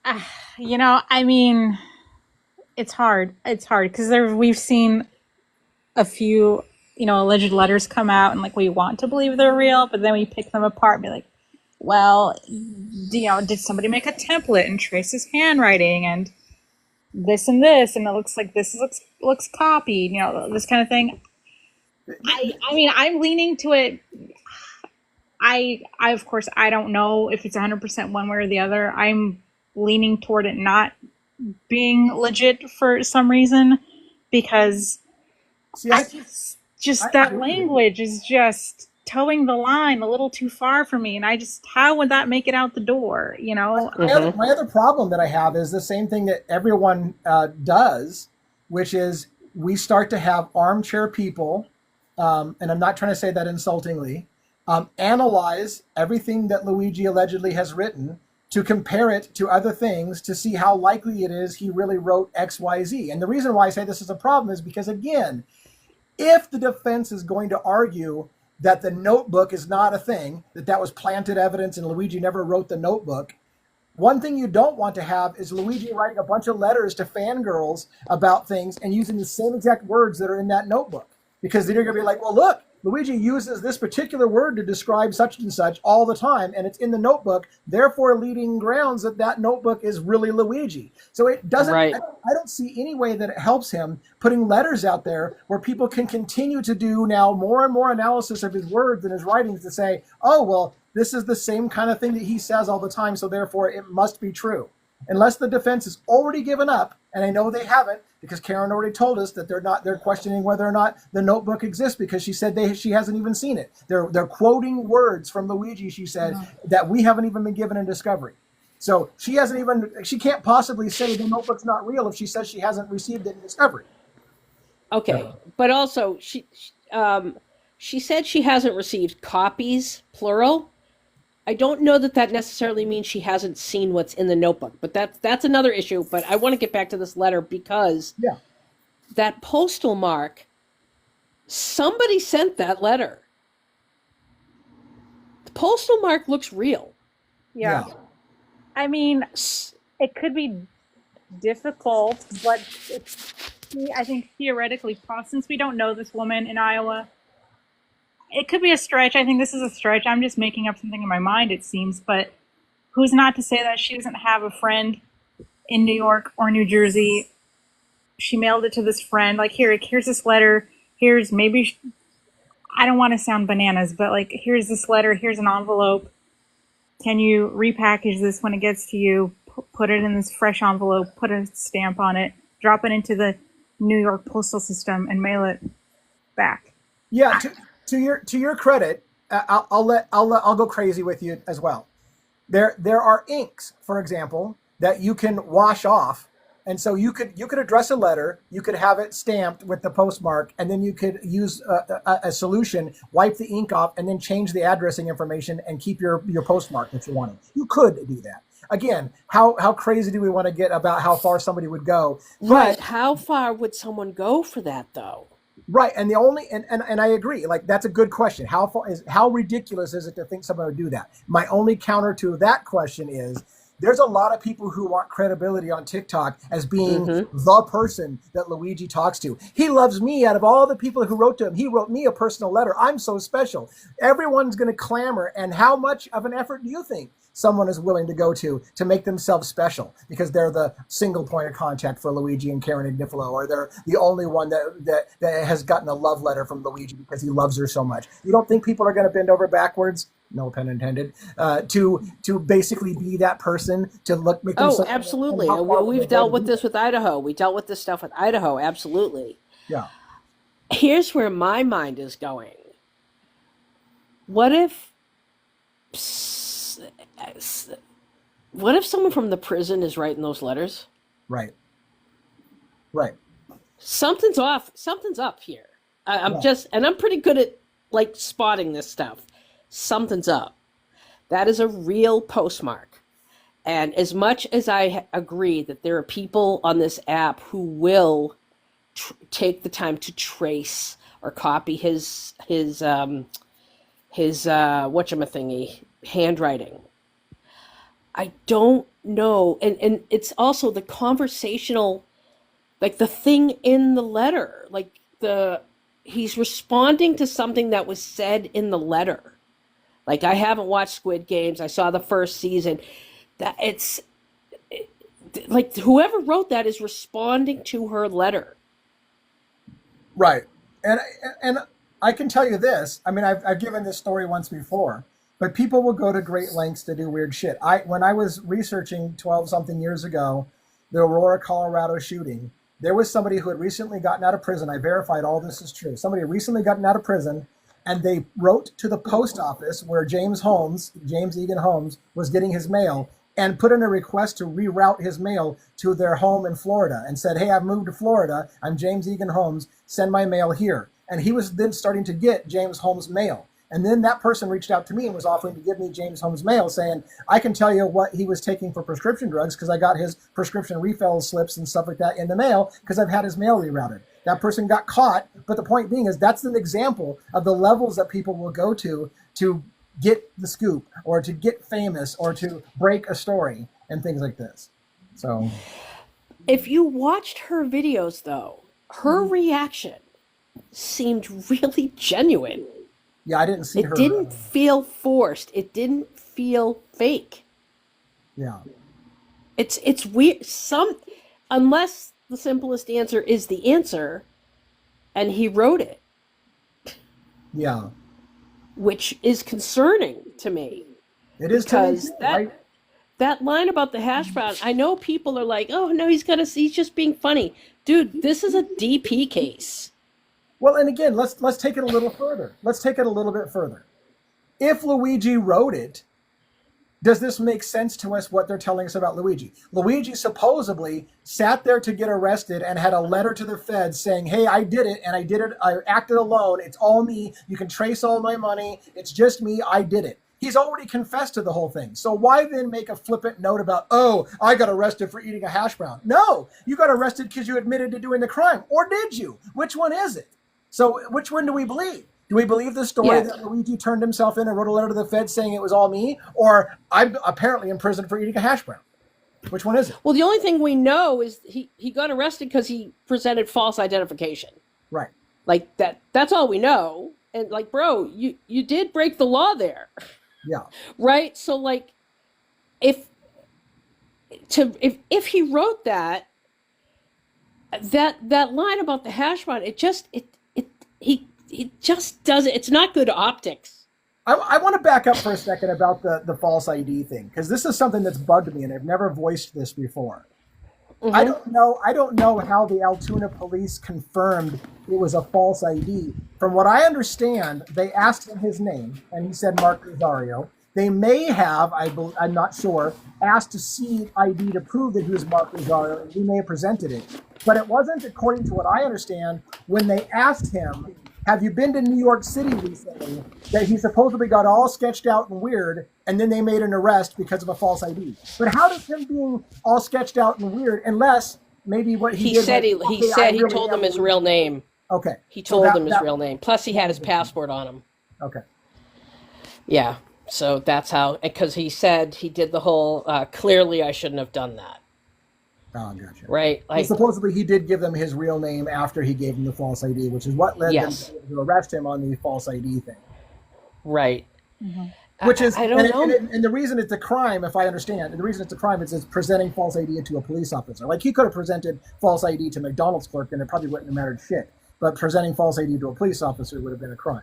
I mean, it's hard. It's hard because we've seen a few, alleged letters come out, and like we want to believe they're real, but then we pick them apart and be like, well, did somebody make a template and trace his handwriting and this and this, and it looks like this looks copied, this kind of thing. I mean, I'm leaning to it. I of course I don't know if it's 100% one way or the other. I'm leaning toward it not being legit for some reason because See, I just I that agree with you. language is just towing the line a little too far for me, and how would that make it out the door? Mm-hmm. My other problem that I have is the same thing that everyone does, which is we start to have armchair people, and I'm not trying to say that insultingly, analyze everything that Luigi allegedly has written to compare it to other things to see how likely it is he really wrote X, Y, Z. And the reason why I say this is a problem is because, again, if the defense is going to argue that the notebook is not a thing, that was planted evidence and Luigi never wrote the notebook, one thing you don't want to have is Luigi writing a bunch of letters to fangirls about things and using the same exact words that are in that notebook. Because then you're going to be like, well, look, Luigi uses this particular word to describe such and such all the time, and it's in the notebook, therefore leading grounds that that notebook is really Luigi. So it doesn't, Right. I don't see any way that it helps him putting letters out there where people can continue to do now more and more analysis of his words and his writings to say, oh, well, this is the same kind of thing that he says all the time, so therefore it must be true. Unless the defense has already given up, and I know they haven't, because Karen already told us that they're questioning whether or not the notebook exists because she said she hasn't even seen it. They're quoting words from Luigi, she said, that we haven't even been given in discovery. So she can't possibly say the notebook's not real if she says she hasn't received it in discovery. Okay, but also she said she hasn't received copies, plural. I don't know that that necessarily means she hasn't seen what's in the notebook, but that's another issue. But I want to get back to this letter because Yeah. that postal mark, somebody sent that letter. The postal mark looks real. Yeah. Yeah. I mean, it could be difficult, but I think theoretically, since we don't know this woman in Iowa, it could be a stretch. I think this is a stretch. I'm just making up something in my mind, it seems, but who's not to say that she doesn't have a friend in New York or New Jersey? She mailed it to this friend, like, here's this letter. Here's maybe, I don't want to sound bananas, but like, here's this letter. Here's an envelope. Can you repackage this when it gets to you? Put it in this fresh envelope, put a stamp on it, drop it into the New York postal system, and mail it back. Yeah. To your credit, I'll go crazy with you as well. There are inks, for example, that you can wash off. And so you could address a letter, you could have it stamped with the postmark, and then you could use a solution, wipe the ink off, and then change the addressing information and keep your postmark if you wanted. You could do that. Again, how crazy do we want to get about how far somebody would go? Right. How far would someone go for that, though? Right, and the only and I agree. Like, that's a good question. How ridiculous is it to think someone would do that? My only counter to that question is, there's a lot of people who want credibility on TikTok as being the person that Luigi talks to. He loves me. Out of all the people who wrote to him, he wrote me a personal letter. I'm so special. Everyone's going to clamor. And how much of an effort do you think someone is willing to go to make themselves special because they're the single point of contact for Luigi and Karen Ignifilo, or they're the only one that has gotten a love letter from Luigi because he loves her so much? You don't think people are going to bend over backwards, no pun intended, to basically be that person, to make themselves? Oh, absolutely. We've dealt with this with Idaho. We dealt with this stuff with Idaho. Absolutely. Yeah. Here's where my mind is going. What if someone from the prison is writing those letters? Right. Something's off. Something's up here. I'm pretty good at like spotting this stuff. Something's up. That is a real postmark. And as much as I agree that there are people on this app who will take the time to trace or copy his whatchamathingy handwriting, I don't know. And it's also the conversational, like the thing in the letter, like he's responding to something that was said in the letter. Like, I haven't watched Squid Games. I saw the first season. Like, whoever wrote that is responding to her letter. Right. And I can tell you this. I mean, I've given this story once before, but people will go to great lengths to do weird shit. When I was researching 12-something years ago, the Aurora, Colorado shooting, there was somebody who had recently gotten out of prison. I verified all this is true. Somebody had recently gotten out of prison, and they wrote to the post office where James Egan Holmes, was getting his mail, and put in a request to reroute his mail to their home in Florida, and said, hey, I've moved to Florida. I'm James Egan Holmes. Send my mail here. And he was then starting to get James Holmes' mail. And then that person reached out to me and was offering to give me James Holmes' mail, saying, I can tell you what he was taking for prescription drugs because I got his prescription refill slips and stuff like that in the mail because I've had his mail rerouted. That person got caught, but the point being is that's an example of the levels that people will go to get the scoop or to get famous or to break a story and things like this. So, if you watched her videos, though, her reaction seemed really genuine. Yeah, I didn't see It her. didn't feel forced. It didn't feel fake. Yeah, It's weird. Unless the simplest answer is the answer, and he wrote it, yeah. which is concerning to me It is to me because too. that line about the hash brown. I know people are like, "Oh no, he's just being funny." Dude, this is a DP case. Well, and again, let's take it a little further. Let's take it a little bit further. If Luigi wrote it, does this make sense to us what they're telling us about Luigi? Luigi supposedly sat there to get arrested and had a letter to the feds saying, hey, I did it, and I did it, I acted alone, it's all me, you can trace all my money, it's just me, I did it. He's already confessed to the whole thing. So why then make a flippant note about, oh, I got arrested for eating a hash brown? No, you got arrested because you admitted to doing the crime. Or did you? Which one is it? So which one do we believe? Do we believe the story Yeah. that Luigi turned himself in and wrote a letter to the Fed saying it was all me? Or I'm apparently in prison for eating a hash brown? Which one is it? Well, the only thing we know is he got arrested because he presented false identification. Right. Like that's all we know. And like, bro, you did break the law there. Yeah. Right? So like if he wrote that line about the hash brown, it just doesn't, it's not good optics. I want to back up for a second about the false ID thing, because this is something that's bugged me and I've never voiced this before. Mm-hmm. I don't know how the Altoona police confirmed it was a false ID. From what I understand, they asked him his name and he said Mark Rosario. They may have, I'm not sure, asked to see ID to prove that he was Mark Rosario, and he may have presented it. But it wasn't, according to what I understand, when they asked him, have you been to New York City recently, that he supposedly got all sketched out and weird, and then they made an arrest because of a false ID. But how does him being all sketched out and weird, unless maybe what he did said was, he said he told them his real name. Okay. He told them his real name. Plus he had his passport on him. Okay. Yeah. So that's how, because he said he did the whole, clearly I shouldn't have done that. Oh, gotcha. Right? Well, Like, supposedly he did give them his real name after he gave them the false ID, which is what led Yes. them to arrest him on the false ID thing. right. Which is, I don't know. and the reason it's a crime, if I understand, the reason it's a crime is it's presenting false ID to a police officer. Like, he could have presented false ID to McDonald's clerk and it probably wouldn't have mattered shit. But presenting false ID to a police officer would have been a crime.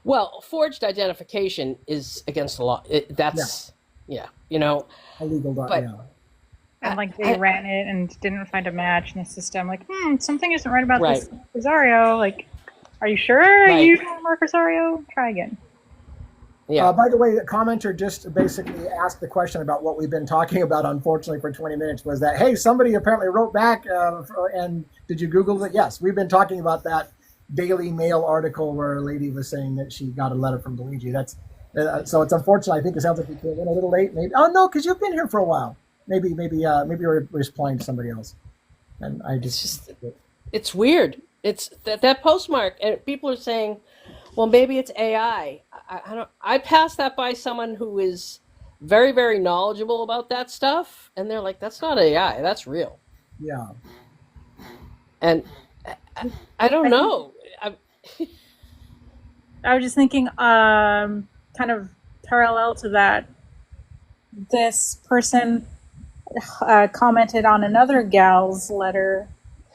Well, forged identification is against the law. That's, yeah, Illegal, But- yeah. And like they ran it and didn't find a match in the system. Like, something isn't right about Right. this Rosario. Like, are you sure Right. you know Mark Rosario? Try again. yeah. By the way, the commenter just basically asked the question about what we've been talking about, unfortunately, for 20 minutes, was that, hey, somebody apparently wrote back, and did you Google it? Yes, we've been talking about that Daily Mail article where a lady was saying that she got a letter from Luigi. That's so it's unfortunate. I think it sounds like you came in a little late. Maybe. Oh, no, because you've been here for a while. Maybe you're replying to somebody else. And I just... It's weird. It's that postmark, and people are saying, well, maybe it's AI. I passed that by someone who is very, very knowledgeable about that stuff, and they're like, that's not AI, that's real. Yeah. And I don't know. I was just thinking, kind of parallel to that, this person commented on another gal's letter,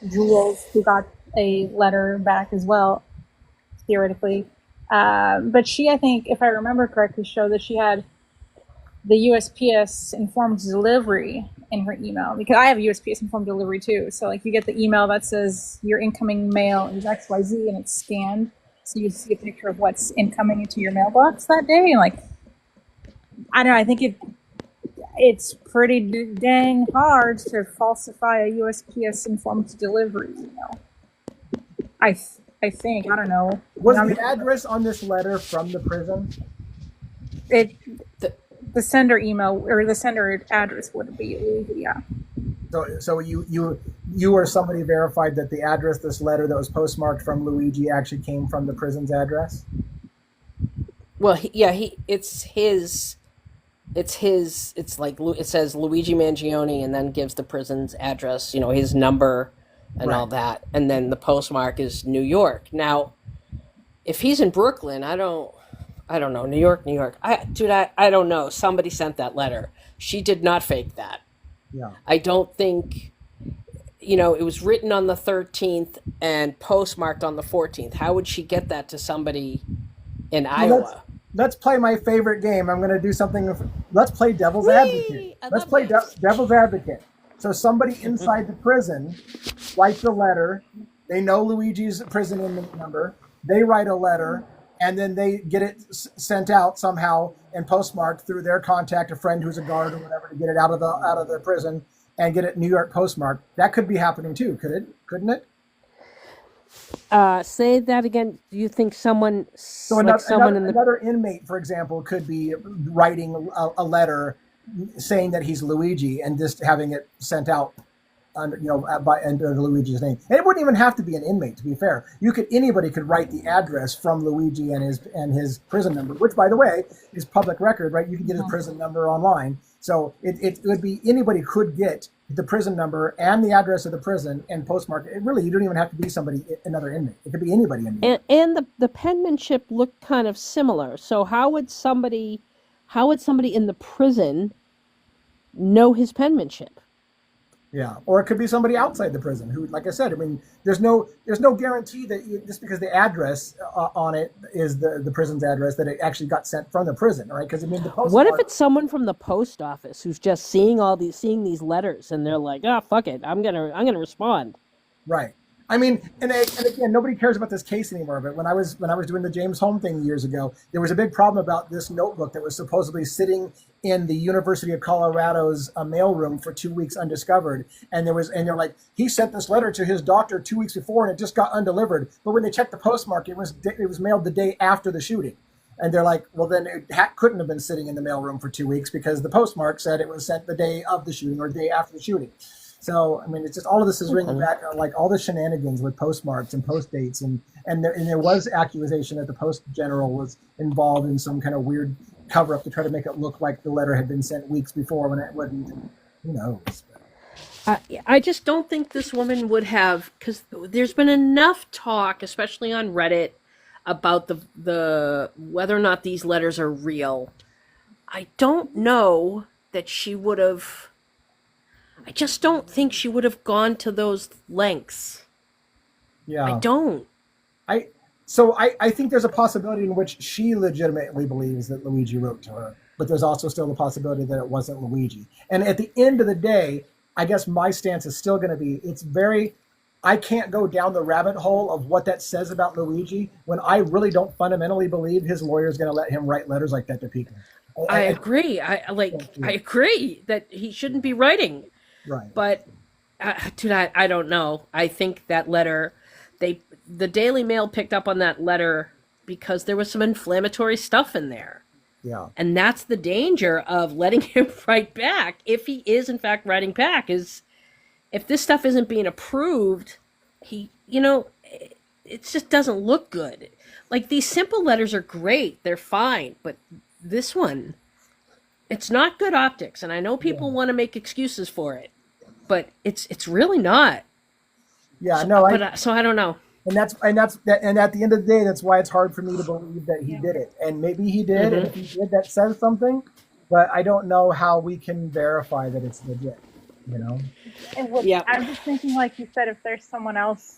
Jules, who got a letter back as well, theoretically. But she, I think, if I remember correctly, showed that she had the USPS informed delivery in her email, because I have USPS informed delivery too. So like you get the email that says your incoming mail is XYZ and it's scanned. So you see a picture of what's incoming into your mailbox that day. And like, I don't know, I think it's pretty dang hard to falsify a USPS informed delivery email. I think, I don't know. Was the address on this letter from the prison? The sender email or the sender address would be, yeah. So you or somebody verified that the address, this letter that was postmarked from Luigi, actually came from the prison's address? Well, it's like it says Luigi Mangione, and then gives the prison's address, his number, and all Right. that. And then the postmark is New York. Now, if he's in Brooklyn, I don't know. New York, New York. I don't know. Somebody sent that letter. She did not fake that. Yeah. I don't think, it was written on the 13th and postmarked on the 14th. How would she get that to somebody in Well, let's Iowa? let's play my favorite game. I'm going to do something. Let's play devil's advocate. Whee! I Let's love play games. devil's advocate. So somebody inside the prison writes a letter. They know Luigi's prison inmate number. They write a letter, and then they get it sent out somehow and postmarked through their contact, a friend who's a guard or whatever, to get it out of the prison and get it New York postmarked. That could be happening too, could it? Couldn't it? Say that again. Do you think someone, So like another someone another, in the another inmate, for example, could be writing a letter saying that he's Luigi and just having it sent out under under Luigi's name. And it wouldn't even have to be an inmate. To be fair, anybody could write the address from Luigi and his prison number, which, by the way, is public record, right? You can get his prison number online. So it would be anybody could get the prison number and the address of the prison and postmark. You don't even have to be another inmate. It could be anybody in there. and the penmanship looked kind of similar. So how would somebody in the prison know his penmanship? Yeah, or it could be somebody outside the prison who, like I said, I mean, there's no guarantee that just because the address on it is the prison's address that it actually got sent from the prison, right? Because I mean, the What if postmark, it's someone from the post office who's just seeing these letters and they're like, "Ah, fuck it, I'm gonna respond." right? I mean, and again, nobody cares about this case anymore. But when I was doing the James Home thing years ago, there was a big problem about this notebook that was supposedly sitting in the University of Colorado's mailroom for 2 weeks undiscovered. And they're like, he sent this letter to his doctor 2 weeks before, and it just got undelivered. But when they checked the postmark, it was mailed the day after the shooting. And they're like, well, then it couldn't have been sitting in the mailroom for 2 weeks because the postmark said it was sent the day of the shooting or the day after the shooting. So, I mean, it's just all of this is ringing back on like all the shenanigans with postmarks and post dates. And there was accusation that the post general was involved in some kind of weird cover up to try to make it look like the letter had been sent weeks before when it wasn't. Who knows? I just don't think this woman would have, because there's been enough talk, especially on Reddit, about the whether or not these letters are real. I don't know that she would have. I just don't think she would have gone to those lengths. I Yeah. don't. I so I think there's a possibility in which she legitimately believes that Luigi wrote to her, but there's also still the possibility that it wasn't Luigi. And at the end of the day, I guess my stance is still going to be I can't go down the rabbit hole of what that says about Luigi when I really don't fundamentally believe his lawyer is going to let him write letters like that to people. I I agree. I agree that he shouldn't be writing. right. But dude, I don't know. I think that letter, the Daily Mail picked up on that letter because there was some inflammatory stuff in there. Yeah. And that's the danger of letting him write back. If he is in fact writing back, is if this stuff isn't being approved, it just doesn't look good. Like these simple letters are great, they're fine, but this one, it's not good optics, and I know people want to make excuses for it, but it's really not. Yeah. No. So I don't know. And at the end of the day, that's why it's hard for me to believe that he did it. And maybe he did, and if he did, that says something. But I don't know how we can verify that it's legit. You know? Yeah. I'm just thinking, like you said, if there's someone else,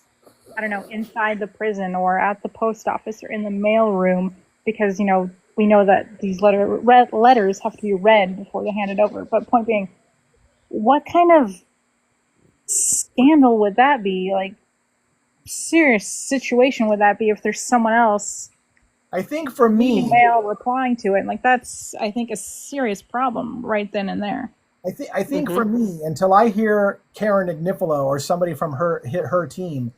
I don't know, inside the prison or at the post office or in the mail room, because we know that these letters have to be read before they're handed over. But point being, what kind of scandal would that be? Like, serious situation would that be if there's someone else I think for me, email replying to it? Like, that's, I think, a serious problem right then and there. I think for me, until I hear Karen Ignifilo or somebody from her team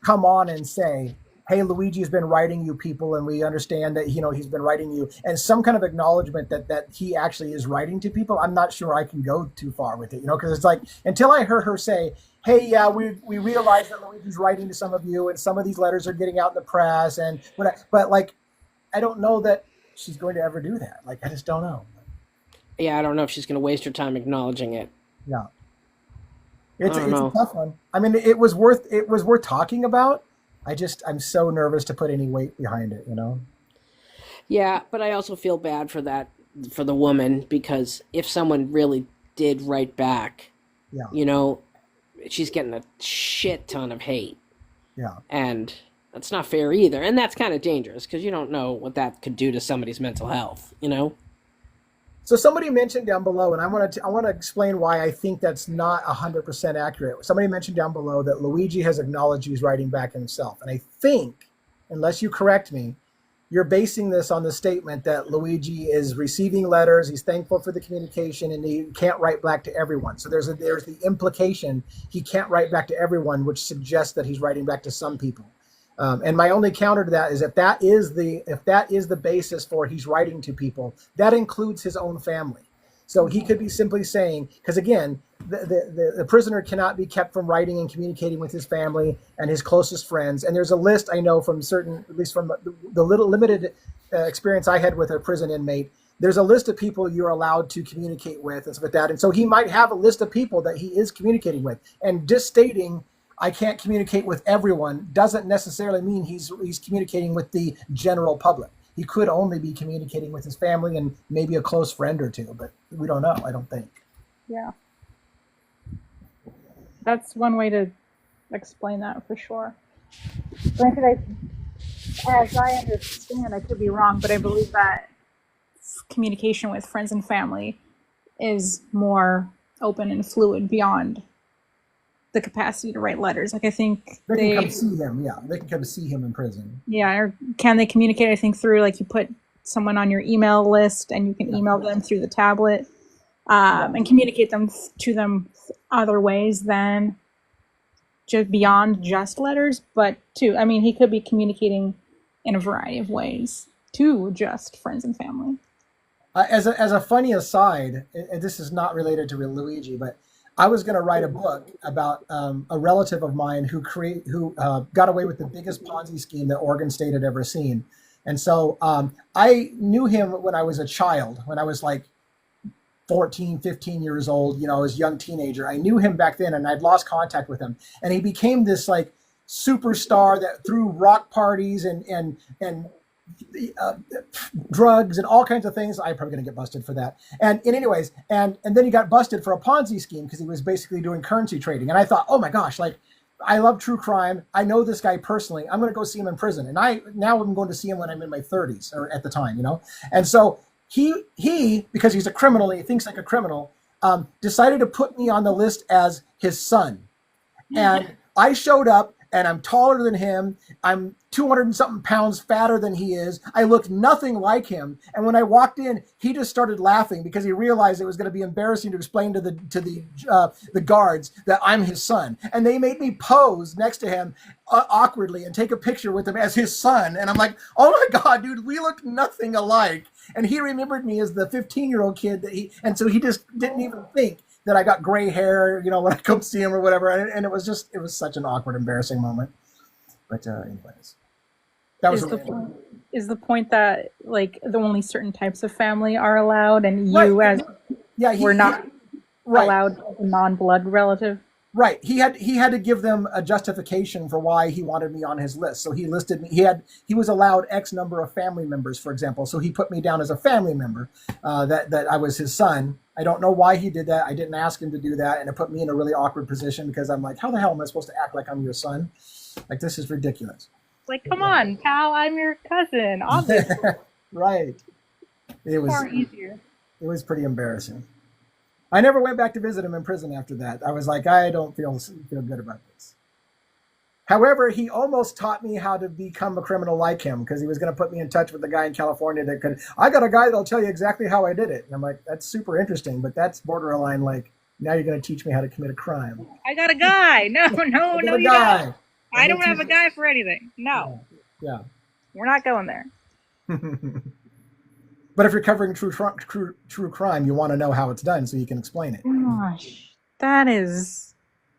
come on and say, "Hey, Luigi's been writing you people, and we understand that he's been writing you," and some kind of acknowledgement that he actually is writing to people, I'm not sure I can go too far with it, because it's like until I heard her say, "Hey, yeah, we realize that Luigi's writing to some of you, and some of these letters are getting out in the press," and but like, I don't know that she's going to ever do that. Like, I just don't know. Yeah, I don't know if she's going to waste her time acknowledging it. Yeah. I don't It's a know. tough one. I mean, it was worth talking about. I'm so nervous to put any weight behind it, you know? Yeah, but I also feel bad for that for the woman because if someone really did write back, Yeah, you know, she's getting a shit ton of hate, yeah. and that's not fair either. And that's kind of dangerous because you don't know what that could do to somebody's mental health, you know? So somebody mentioned down below, and I want to explain why I think that's not 100% accurate. Somebody mentioned down below that Luigi has acknowledged he's writing back himself, and I think, unless you correct me, you're basing this on the statement that Luigi is receiving letters, he's thankful for the communication, and he can't write back to everyone. So there's the implication he can't write back to everyone, which suggests that he's writing back to some people. And my only counter to that is if that is the basis for he's writing to people, that includes his own family. So he could be simply saying, because again, the prisoner cannot be kept from writing and communicating with his family and his closest friends. And there's a list I know from certain, at least from the little limited experience I had with a prison inmate. There's a list of people you're allowed to communicate with and stuff like that. And so he might have a list of people that he is communicating with. And just stating I can't communicate with everyone doesn't necessarily mean he's communicating with the general public. He could only be communicating with his family and maybe a close friend or two, but we don't know, I don't think. Yeah, that's one way to explain that for sure. Granted, as I understand, I could be wrong, but I believe that communication with friends and family is more open and fluid beyond the capacity to write letters. Like I think They can come see him, yeah. They can come see him in prison. yeah, or can they communicate? I think through like you put someone on your email list and you can Yeah. email them through the tablet Yeah. and communicate them to them other ways than just beyond just letters. But too, I mean, he could be communicating in a variety of ways to just friends and family. As a funny aside, and this is not related to Luigi, but I was going to write a book about a relative of mine who got away with the biggest Ponzi scheme that Oregon State had ever seen. And so I knew him when I was a child, when I was like 14, 15 years old, I was a young teenager. I knew him back then and I'd lost contact with him. And he became this like superstar that threw rock parties and uh, drugs and all kinds of things. I'm probably going to get busted for that. And anyways, and then he got busted for a Ponzi scheme because he was basically doing currency trading. And I thought, oh my gosh, like I love true crime. I know this guy personally. I'm going to go see him in prison. And now I'm going to see him when I'm in my 30s or at the time, And so he because he's a criminal, he thinks like a criminal, decided to put me on the list as his son. And I showed up and I'm taller than him. I'm 200 and something pounds fatter than he is. I looked nothing like him. And when I walked in, he just started laughing because he realized it was going to be embarrassing to explain to the guards that I'm his son. And they made me pose next to him awkwardly and take a picture with him as his son. And I'm like, oh my God, dude, we look nothing alike. And he remembered me as the 15-year-old kid and so he just didn't even think that I got gray hair, when I come see him or whatever. And it was such an awkward, embarrassing moment. But anyways, that was Is the point that like the only certain types of family are allowed and right. you as Yeah, were not right. allowed a non-blood relative? Right. He had to give them a justification for why he wanted me on his list. So he listed me. He was allowed X number of family members, for example. So he put me down as a family member, that I was his son. I don't know why he did that. I didn't ask him to do that, and it put me in a really awkward position because I'm like, how the hell am I supposed to act like I'm your son? Like, this is ridiculous. Like, come on, pal, I'm your cousin. Obviously, Right. It was far easier. It was pretty embarrassing. I never went back to visit him in prison after that. I was like, I don't feel good about this. However, he almost taught me how to become a criminal like him because he was going to put me in touch with the guy in California I got a guy that'll tell you exactly how I did it. And I'm like, that's super interesting, but that's borderline like, now you're going to teach me how to commit a crime. I got a guy. No, you don't. I don't have a guy for anything. No. Yeah. We're not going there. But if you're covering true crime, you want to know how it's done so you can explain it. Gosh, that is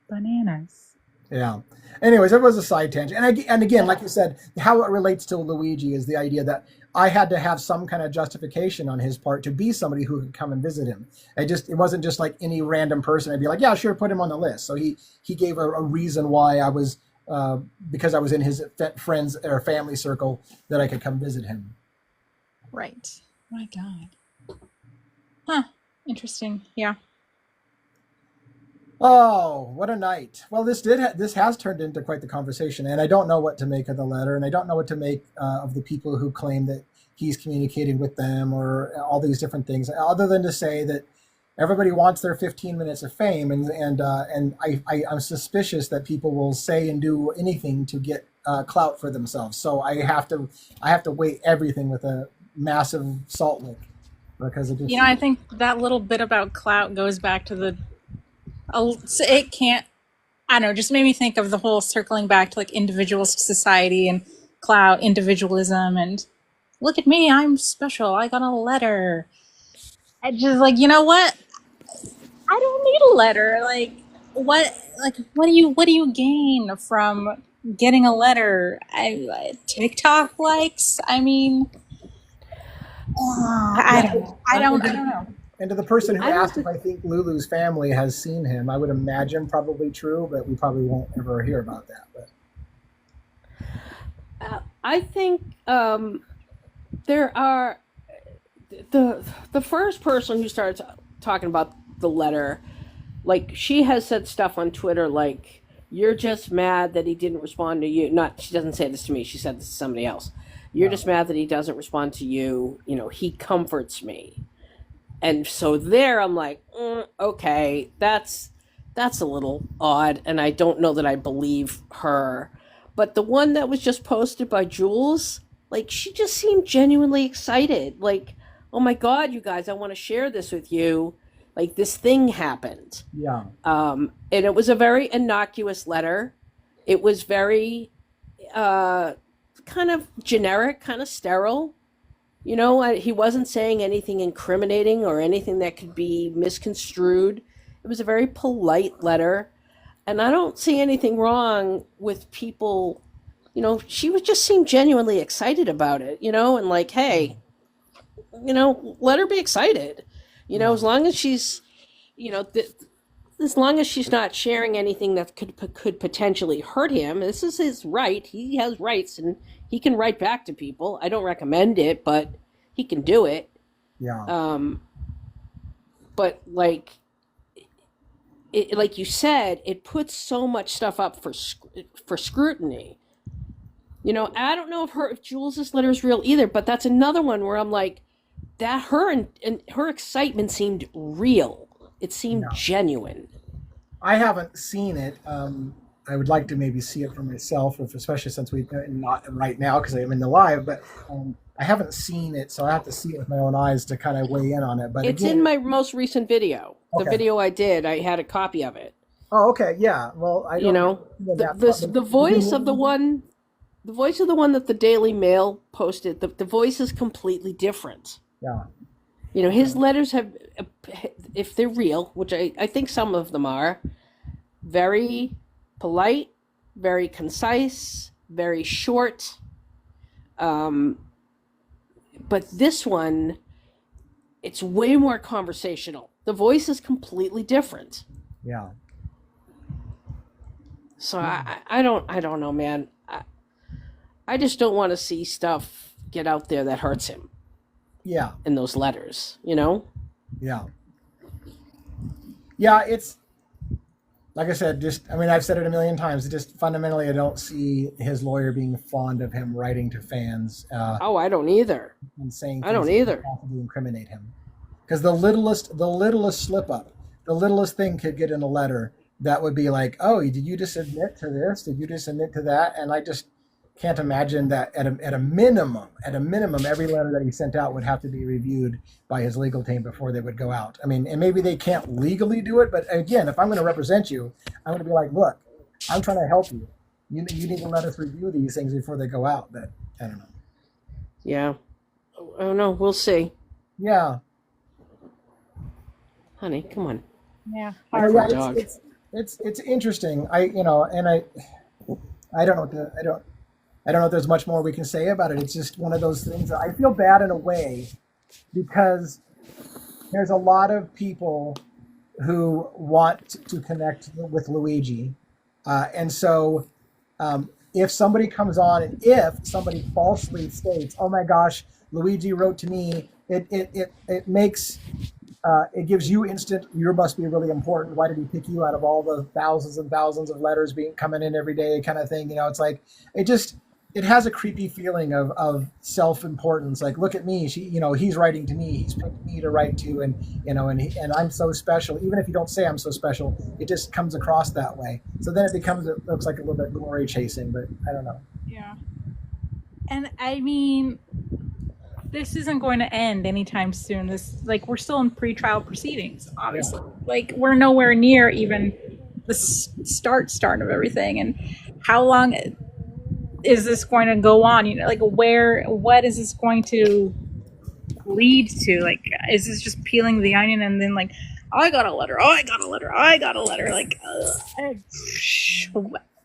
bananas. Yeah. Anyways, it was a side tangent. And again, like you said, how it relates to Luigi is the idea that I had to have some kind of justification on his part to be somebody who could come and visit him. It wasn't just like any random person. I'd be like, yeah, sure, put him on the list. So he gave a reason why I was because I was in his friends or family circle that I could come visit him. Right. My God. Huh. Interesting. Yeah. Oh, what a night! Well, this has turned into quite the conversation, and I don't know what to make of the letter, and I don't know what to make of the people who claim that he's communicating with them, or all these different things, other than to say that everybody wants their 15 minutes of fame, and I'm suspicious that people will say and do anything to get clout for themselves. So I have to weight everything with a massive salt lick because it just I think that little bit about clout goes back to it can't, I don't know, just made me think of the whole circling back to like individualist society and clout, individualism, and look at me, I'm special, I got a letter. I just like, you know what? I don't need a letter. What do you gain from getting a letter? TikTok likes? I mean, I don't know. I don't know. And to the person who asked if I think Lulu's family has seen him, I would imagine probably true, but we probably won't ever hear about that. But I think there are the first person who started talking about the letter, like she has said stuff on Twitter like, "You're just mad that he didn't respond to you." Not, she doesn't say this to me. She said this to somebody else. "You're just mad that he doesn't respond to you. You know, he comforts me." And so there, I'm like, okay, that's a little odd, and I don't know that I believe her. But the one that was just posted by Jules, like, she just seemed genuinely excited. Like, oh my God, you guys, I want to share this with you. Like, this thing happened. Yeah. And it was a very innocuous letter. It was very kind of generic, kind of sterile. You know, he wasn't saying anything incriminating or anything that could be misconstrued. It was a very polite letter. And I don't see anything wrong with people, you know, she would just seem genuinely excited about it, you know, and like, hey, you know, let her be excited. You know, as long as she's, you know, as long as she's not sharing anything that could potentially hurt him. This is his right. He has rights, and he can write back to people. I don't recommend it, but he can do it. Yeah. But like you said, it puts so much stuff up for scrutiny. You know, I don't know if Jules's letter is real either, but that's another one where I'm like, that her and her excitement seemed real. It seemed genuine. I haven't seen it. I would like to maybe see it for myself, especially since we're not right now because I'm in the live. But I haven't seen it, so I have to see it with my own eyes to kind of weigh in on it. But it's in my most recent video. The video I did, I had a copy of it. Oh, okay, yeah. Well, I don't, you know, the voice of the one that the Daily Mail posted. The voice is completely different. Yeah. You know, his letters have, if they're real, which I think some of them are, very polite, very concise, very short. But this one, it's way more conversational. The voice is completely different. Yeah. So I don't know, man. I just don't want to see stuff get out there that hurts him. Yeah. In those letters, you know? Yeah. Yeah, it's like I said, I've said it a million times. Just fundamentally, I don't see his lawyer being fond of him writing to fans. I don't either. And saying I don't either. Possibly incriminate him, because the littlest slip up, the littlest thing could get in a letter that would be like, oh, did you just admit to this? Did you just admit to that? And I just can't imagine that at a minimum, every letter that he sent out would have to be reviewed by his legal team before they would go out. I mean, and maybe they can't legally do it, but again, if I'm going to represent you, I'm going to be like, look, I'm trying to help you. You need to let us review these things before they go out. But I don't know. Yeah. I don't know. We'll see. Yeah. Honey, come on. Yeah. It's it's interesting. I don't know I don't know if there's much more we can say about it. It's just one of those things that I feel bad in a way because there's a lot of people who want to connect with Luigi, and so if somebody comes on and if somebody falsely states, "Oh my gosh, Luigi wrote to me," it makes it gives you instant. You must be really important. Why did he pick you out of all the thousands and thousands of letters being coming in every day, kind of thing? You know, it's like it just it has a creepy feeling of self-importance. Like, look at me. He's writing to me. He's picked me to write to, and and I'm so special. Even if you don't say I'm so special, it just comes across that way. So then it looks like a little bit glory chasing. But I don't know. Yeah. And I mean, this isn't going to end anytime soon. We're still in pre-trial proceedings, obviously. Yeah. Like, we're nowhere near even the start of everything. And how long is this going to go on? What is this going to lead to? Like, is this just peeling the onion and then like, I got a letter, like, I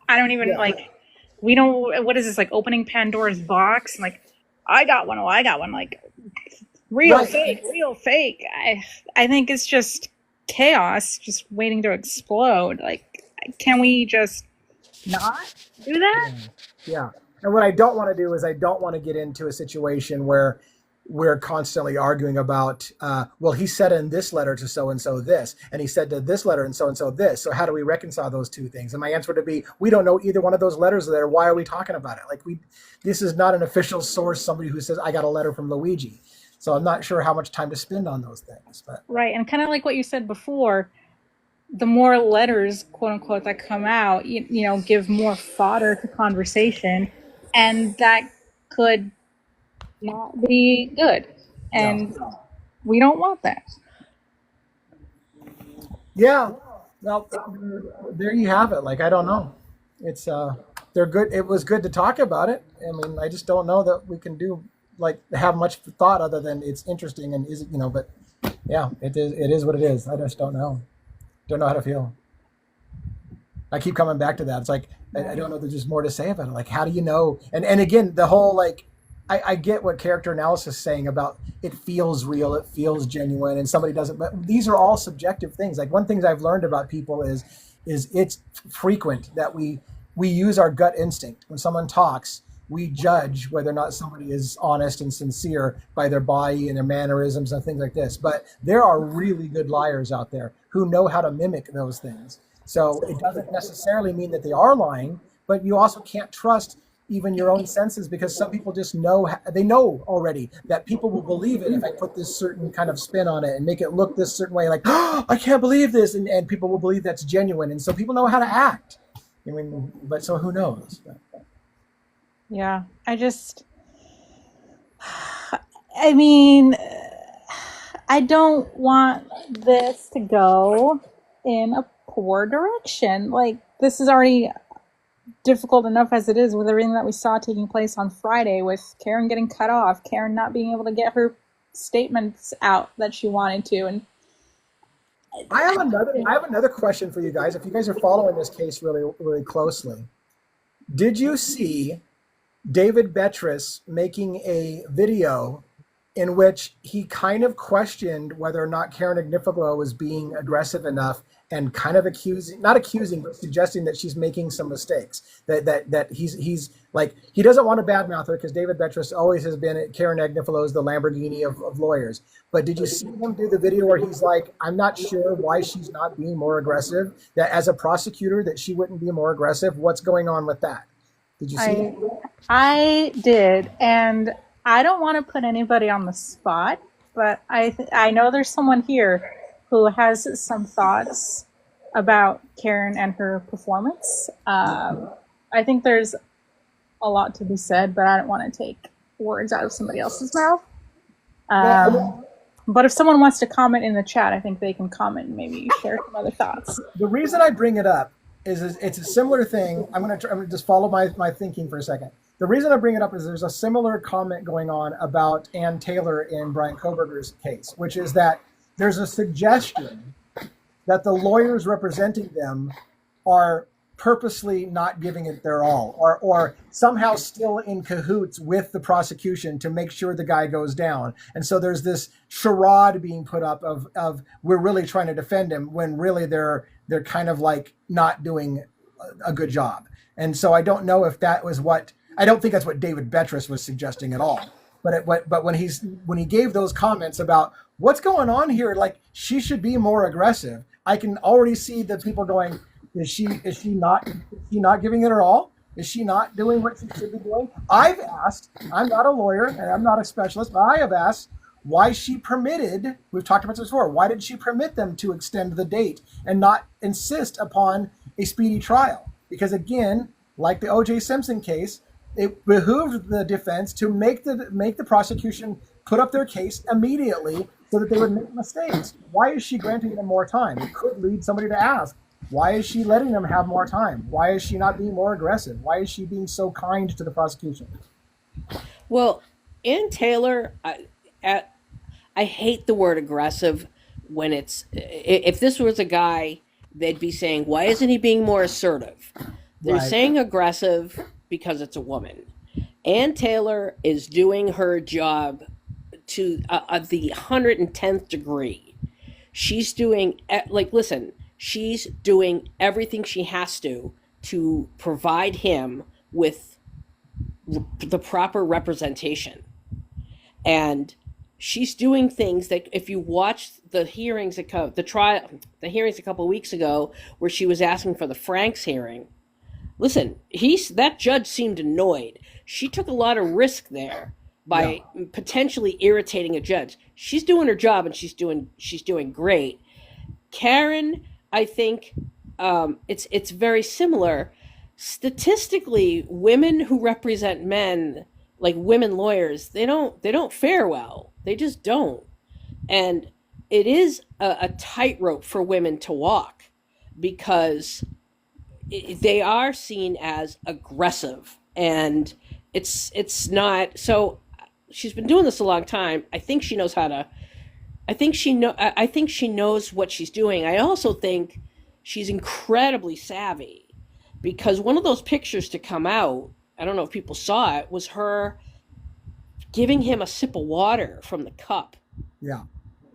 don't even like, we don't, what is this, like opening Pandora's box? Like, I got one, like real fake. I think it's just chaos just waiting to explode. Like, can we just not do that? Yeah. And what I don't want to do is I don't want to get into a situation where we're constantly arguing about, well, he said in this letter to so-and-so this, and he said to this letter and so-and-so this. So how do we reconcile those two things? And my answer would be, we don't know either one of those letters there. Why are we talking about it? Like, this is not an official source, somebody who says, I got a letter from Luigi. So I'm not sure how much time to spend on those things. But right. And kind of like what you said before, the more letters, quote unquote, that come out, give more fodder to conversation. And that could not be good. And we don't want that. Yeah. Well, there you have it. Like, I don't know. It's they're good. It was good to talk about it. I mean, I just don't know that we can have much thought other than it's interesting and is it, but yeah, it is what it is. I just don't know. Don't know how to feel. I keep coming back to that. It's like I don't know. There's just more to say about it. Like, how do you know? And again, the whole I get what character analysis is saying about it feels real, it feels genuine, and somebody doesn't. But these are all subjective things. Like, one thing I've learned about people is it's frequent that we use our gut instinct when someone talks. We judge whether or not somebody is honest and sincere by their body and their mannerisms and things like this. But there are really good liars out there who know how to mimic those things. So it doesn't necessarily mean that they are lying, but you also can't trust even your own senses because some people just know, they know already that people will believe it if I put this certain kind of spin on it and make it look this certain way, like, oh, I can't believe this. And people will believe that's genuine. And so people know how to act. I mean, but so who knows? Yeah, I mean, I don't want this to go in a poor direction. Like, this is already difficult enough as it is with everything that we saw taking place on Friday with Karen getting cut off, Karen not being able to get her statements out that she wanted to. And I have another question for you guys. If you guys are following this case really, really closely, did you see David Betrus making a video in which he kind of questioned whether or not Karen Agnifilo was being aggressive enough and kind of not accusing, but suggesting that she's making some mistakes, that he's like, he doesn't want to badmouth her because David Betrus always has been, Karen Agnifilo is the Lamborghini of lawyers. But did you see him do the video where he's like, I'm not sure why she's not being more aggressive, that as a prosecutor that she wouldn't be more aggressive? What's going on with that? Did you see it? I did, and I don't want to put anybody on the spot, but I know there's someone here who has some thoughts about Karen and her performance. I think there's a lot to be said, but I don't want to take words out of somebody else's mouth. But if someone wants to comment in the chat, I think they can comment and maybe share some other thoughts. The reason I bring it up is it's a similar thing. I'm gonna just follow my thinking for a second. The reason I bring it up is there's a similar comment going on about Ann Taylor in Brian Kohberger's case, which is that there's a suggestion that the lawyers representing them are purposely not giving it their all, or somehow still in cahoots with the prosecution to make sure the guy goes down. And so there's this charade being put up of we're really trying to defend him when really they're kind of like not doing a good job. And so I don't know if that was I don't think that's what David Betris was suggesting at all. But when he gave those comments about what's going on here, like she should be more aggressive, I can already see the people going, Is she not giving it her all? Is she not doing what she should be doing? I've asked, I'm not a lawyer and I'm not a specialist, but I have asked why she permitted, we've talked about this before, why did she permit them to extend the date and not insist upon a speedy trial? Because again, like the O.J. Simpson case, it behooved the defense to make the prosecution put up their case immediately so that they would make mistakes. Why is she granting them more time? It could lead somebody to ask, why is she letting them have more time? Why is she not being more aggressive? Why is she being so kind to the prosecution? Well, Ann Taylor, I hate the word aggressive when if this was a guy, they'd be saying, why isn't he being more assertive? They're Right. saying aggressive because it's a woman. Ann Taylor is doing her job to the 110th degree. She's doing, listen, she's doing everything she has to provide him with the proper representation. And she's doing things that if you watch the hearings, the hearings a couple of weeks ago, where she was asking for the Franks hearing, listen, that judge seemed annoyed. She took a lot of risk there by potentially irritating a judge. She's doing her job and she's doing great. Karen, I think it's very similar. Statistically, women who represent men, like women lawyers, they don't fare well. They just don't. And it is a tightrope for women to walk because they are seen as aggressive, and it's not. So she's been doing this a long time. I think she knows how to. I think she knows what she's doing. I also think she's incredibly savvy, because one of those pictures to come out, I don't know if people saw it, was her giving him a sip of water from the cup. Yeah.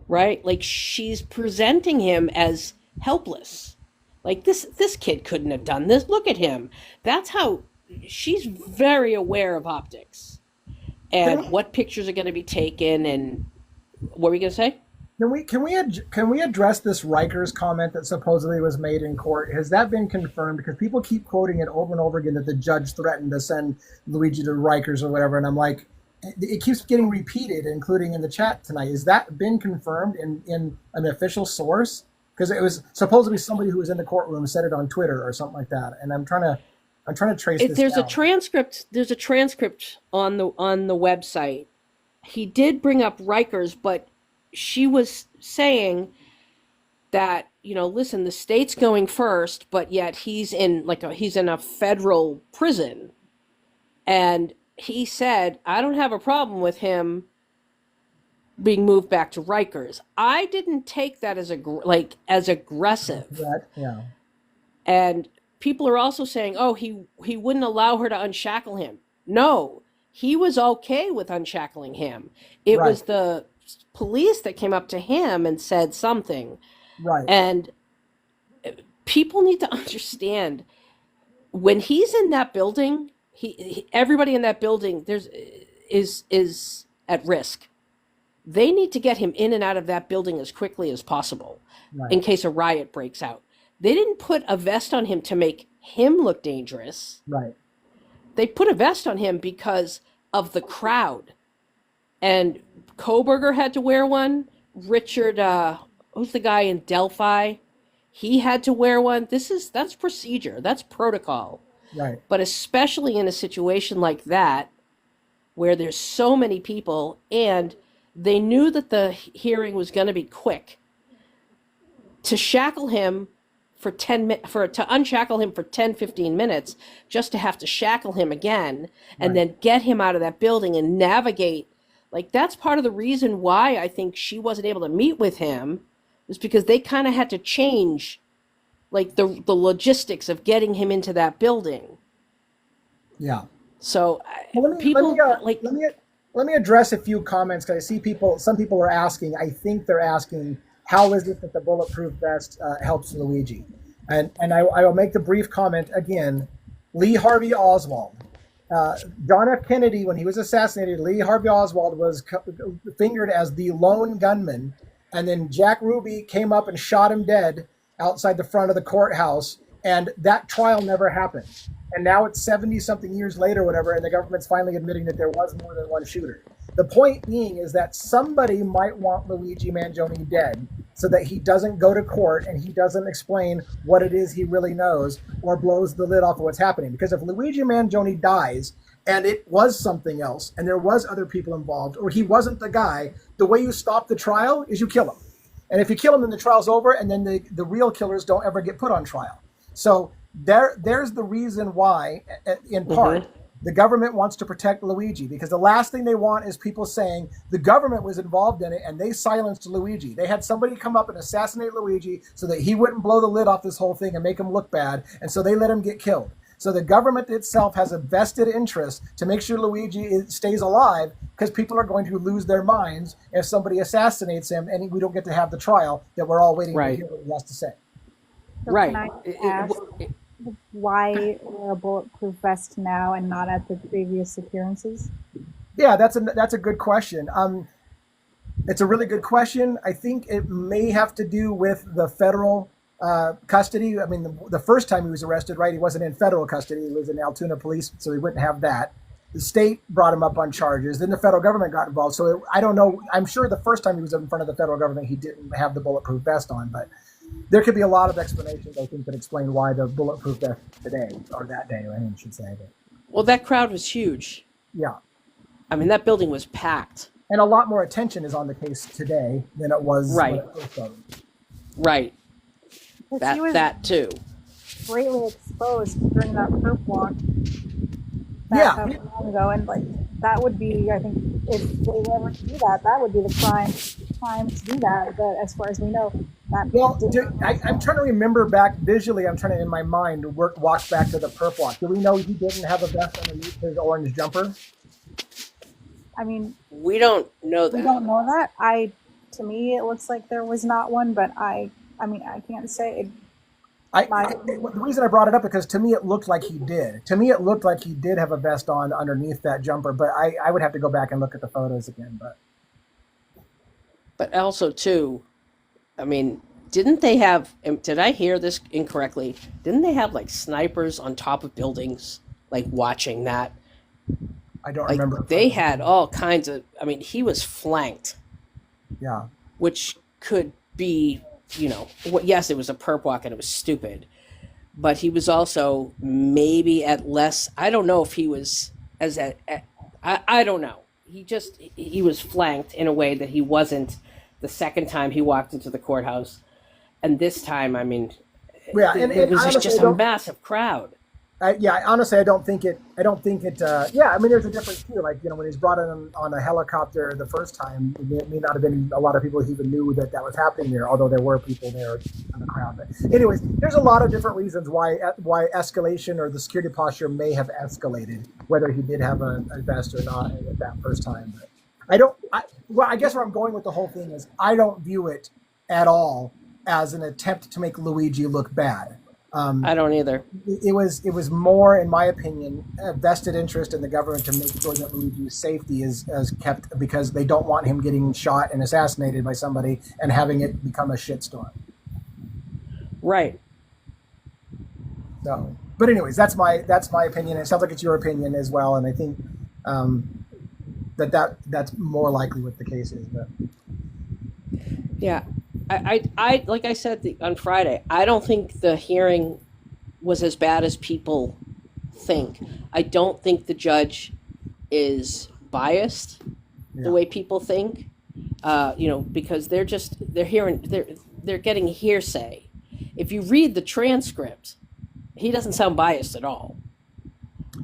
Right? Like she's presenting him as helpless. Like this kid couldn't have done this. Look at him. That's how she's very aware of optics and what pictures are going to be taken. And what were we going to say? Can we address this Rikers comment that supposedly was made in court? Has that been confirmed? Because people keep quoting it over and over again that the judge threatened to send Luigi to Rikers or whatever, and I'm like, it keeps getting repeated, including in the chat tonight. Has that been confirmed in an official source? Because it was supposedly somebody who was in the courtroom said it on Twitter or something like that, and I'm trying to trace this There's down. a transcript. There's a transcript on the website. He did bring up Rikers, but she was saying that, listen, the state's going first, but yet he's in a federal prison, and he said, I don't have a problem with him being moved back to Rikers. I didn't take that as aggressive. Yeah. And people are also saying, oh, he wouldn't allow her to unshackle him. No, he was okay with unshackling him. It Right. was the police that came up to him and said something. Right. And people need to understand, when he's in that building, everybody in that building is at risk. They need to get him in and out of that building as quickly as possible, Right. in case a riot breaks out. They didn't put a vest on him to make him look dangerous. Right. They put a vest on him because of the crowd. And Koberger had to wear one. Richard, who's the guy in Delphi? He had to wear one. That's procedure. That's protocol. Right. But especially in a situation like that, where there's so many people, and they knew that the hearing was going to be quick, to shackle him to unshackle him for 10, 15 minutes, just to have to shackle him again, and then get him out of that building and navigate. Like, that's part of the reason why I think she wasn't able to meet with him, was because they kind of had to change like the logistics of getting him into that building. Yeah. So Well, people like, let me address a few comments because I see some people are asking. I think they're asking, how is it that the bulletproof vest helps Luigi? And I will make the brief comment again. Lee Harvey Oswald, John F. Kennedy, when he was assassinated, Lee Harvey Oswald was fingered as the lone gunman, and then Jack Ruby came up and shot him dead outside the front of the courthouse, and that trial never happened. And now it's 70-something years later, whatever, and the government's finally admitting that there was more than one shooter. The point being is that somebody might want Luigi Mangione dead so that he doesn't go to court and he doesn't explain what it is he really knows or blows the lid off of what's happening. Because if Luigi Mangione dies and it was something else and there was other people involved or he wasn't the guy, the way you stop the trial is you kill him. And if you kill him, then the trial's over, and then the real killers don't ever get put on trial. So there's the reason why, in part, the government wants to protect Luigi, because the last thing they want is people saying the government was involved in it and they silenced Luigi. They had somebody come up and assassinate Luigi so that he wouldn't blow the lid off this whole thing and make him look bad, and so they let him get killed. So the government itself has a vested interest to make sure Luigi stays alive, because people are going to lose their minds if somebody assassinates him and we don't get to have the trial that we're all waiting to hear what he has to say. So can I ask why wear a bulletproof vest now and not at the previous appearances? Yeah, that's a good question. It's a really good question. I think it may have to do with the federal custody. I mean, the first time he was arrested, right, he wasn't in federal custody. He was in Altoona police, so he wouldn't have that. The state brought him up on charges. Then the federal government got involved. So I don't know. I'm sure the first time he was in front of the federal government, he didn't have the bulletproof vest on. But there could be a lot of explanations, I think, that explain why the bulletproof vest today, or that day, I should say. But, well, that crowd was huge. Yeah. I mean, that building was packed. And a lot more attention is on the case today than it was when it first started. Right. That too. Greatly exposed during that perp walk. Yeah. Long ago, and like that would be, I think, if they ever do that, that would be the crime to do that. But as far as we know, that. Well, I'm trying to remember back visually. I'm trying to, in my mind, walk back to the perp walk. Do we know he didn't have a vest underneath his orange jumper? I mean, we don't know that. We don't know that. To me, it looks like there was not one, but I mean, I can't say. The reason I brought it up is because to me it looked like he did. To me it looked like he did have a vest on underneath that jumper, but I would have to go back and look at the photos again. But also too, I mean, didn't they have? Did I hear this incorrectly? Didn't they have like snipers on top of buildings, like watching that? I don't remember. They had all kinds of. I mean, he was flanked. Yeah. Which could be. Yes, it was a perp walk and it was stupid, but he was also maybe at less. I don't know if he was I don't know. He was flanked in a way that he wasn't the second time he walked into the courthouse, and this time, I mean, it was just a massive crowd. Honestly, I don't think it. Yeah, I mean, there's a difference too. Like, when he's brought in on a helicopter the first time, it may not have been a lot of people who even knew that was happening there, although there were people there in the crowd. But anyways, there's a lot of different reasons why escalation or the security posture may have escalated, whether he did have a vest or not at that first time. But I guess where I'm going with the whole thing is I don't view it at all as an attempt to make Luigi look bad. I don't either. It was more, in my opinion, a vested interest in the government to make sure that Luigi's safety is kept, because they don't want him getting shot and assassinated by somebody and having it become a shitstorm. Right. So, but anyways, that's my opinion. It sounds like it's your opinion as well, and I think that's more likely what the case is. But. Yeah. I like I said on Friday, I don't think the hearing was as bad as people think. I don't think the judge is biased the way people think, because they're getting hearsay. If you read the transcript, he doesn't sound biased at all.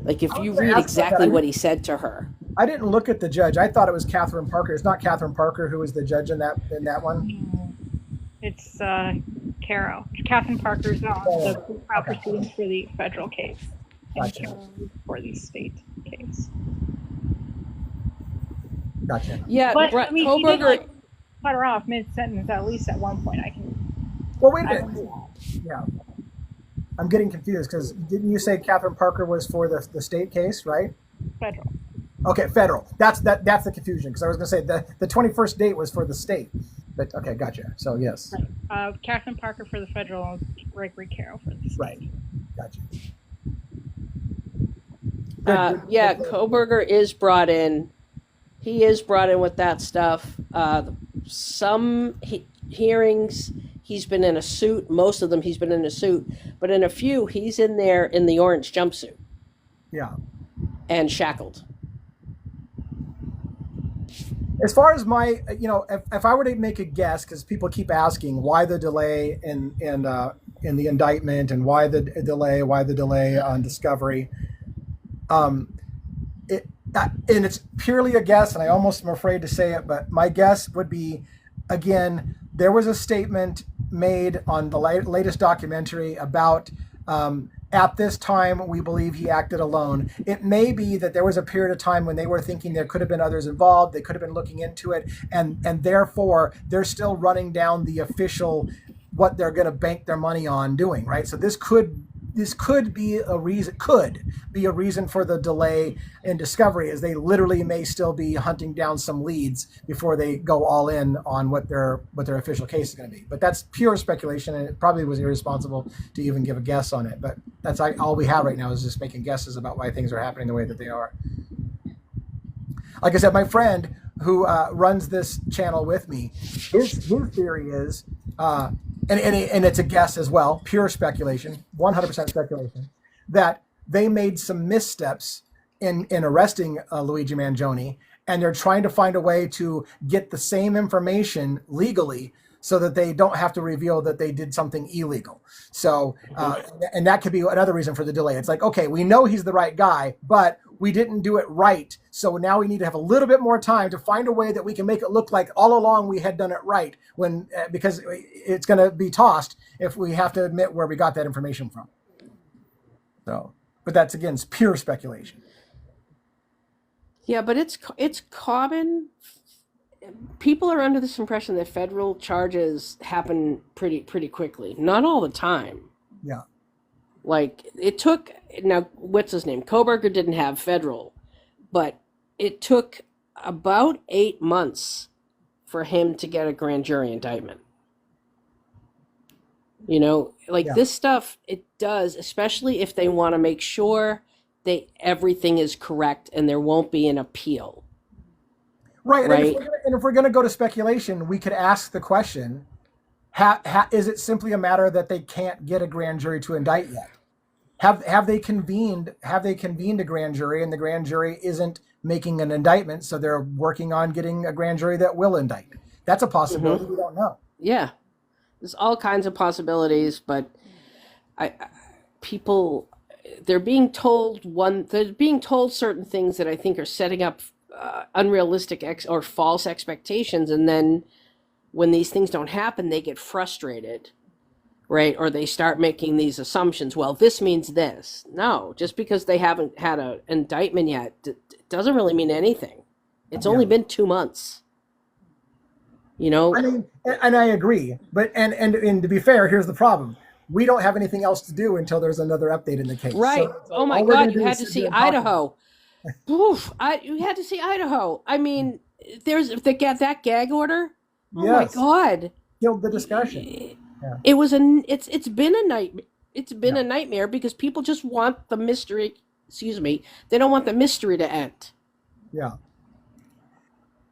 Like if you read exactly what he said to her. I didn't look at the judge. I thought it was Catherine Parker. It's not Catherine Parker who was the judge in that one. It's Caro. Catherine Parker's on the trial Okay, proceedings for the federal case, and gotcha, Caro for the state case. gotcha. Yeah, But I Brett mean, he did like Koberger. cut her off mid sentence at least at one point. Well, wait a I minute. remember that. Yeah, I'm getting confused because didn't you say Catherine Parker was for the state case, right? Federal. Okay, federal. That's the confusion because I was going to say the 21st date was for the state, but okay, gotcha. So yes, Right. Catherine Parker for the federal, Gregory Caro for the state. right, gotcha. Yeah, Koberger is brought in. He is brought in with that stuff. Some hearings, he's been in a suit. Most of them, he's been in a suit. But in a few, he's in there in the orange jumpsuit Yeah. and shackled. As far as my, if I were to make a guess, because people keep asking why the delay in the indictment and why the delay on discovery, and it's purely a guess, and I almost am afraid to say it, but my guess would be, again, there was a statement made on the latest documentary about at this time, we believe he acted alone. It may be that there was a period of time when they were thinking there could have been others involved. They could have been looking into it. And therefore, they're still running down the official, what they're going to bank their money on doing, right? So this could be a reason for the delay in discovery, as they literally may still be hunting down some leads before they go all in on what their official case is going to be. But that's pure speculation, and it probably was irresponsible to even give a guess on it. But that's all we have right now is just making guesses about why things are happening the way that they are. Like I said, my friend who runs this channel with me, his theory is, and it's a guess as well, pure speculation, 100% speculation, that they made some missteps in arresting Luigi Mangione, and they're trying to find a way to get the same information legally so that they don't have to reveal that they did something illegal. So, and that could be another reason for the delay. It's like, okay, we know he's the right guy, but we didn't do it right. So now we need to have a little bit more time to find a way that we can make it look like all along we had done it right, when because it's going to be tossed if we have to admit where we got that information from. So, but that's, again, it's pure speculation. Yeah, but it's common. People are under this impression that federal charges happen pretty quickly. Not all the time. Yeah. Like it took now, what's his name? Koberger didn't have federal, but it took about 8 months for him to get a grand jury indictment. Yeah. This stuff, it does, especially if they want to make sure everything is correct and there won't be an appeal. Right. Right. And if we're going to go to speculation, we could ask the question, is it simply a matter that they can't get a grand jury to indict yet? Have they convened a grand jury, and the grand jury isn't making an indictment, so they're working on getting a grand jury that will indict? That's a possibility. We don't know. Yeah. There's all kinds of possibilities, but people, they're being told certain things that I think are setting up unrealistic or false expectations, and then when these things don't happen, they get frustrated, right? Or they start making these assumptions. Well, this means this. No, just because they haven't had an indictment yet doesn't really mean anything. It's only been 2 months. I mean, and I agree, but and to be fair, here's the problem: we don't have anything else to do until there's another update in the case. Right? So Oh my God! You had to see Idaho. Oof! You had to see Idaho. I mean, there's that gag order. Oh Yes. my God! Killed the discussion. Yeah. It's been a nightmare. It's been a nightmare because people just want the mystery. Excuse me. They don't want the mystery to end. Yeah.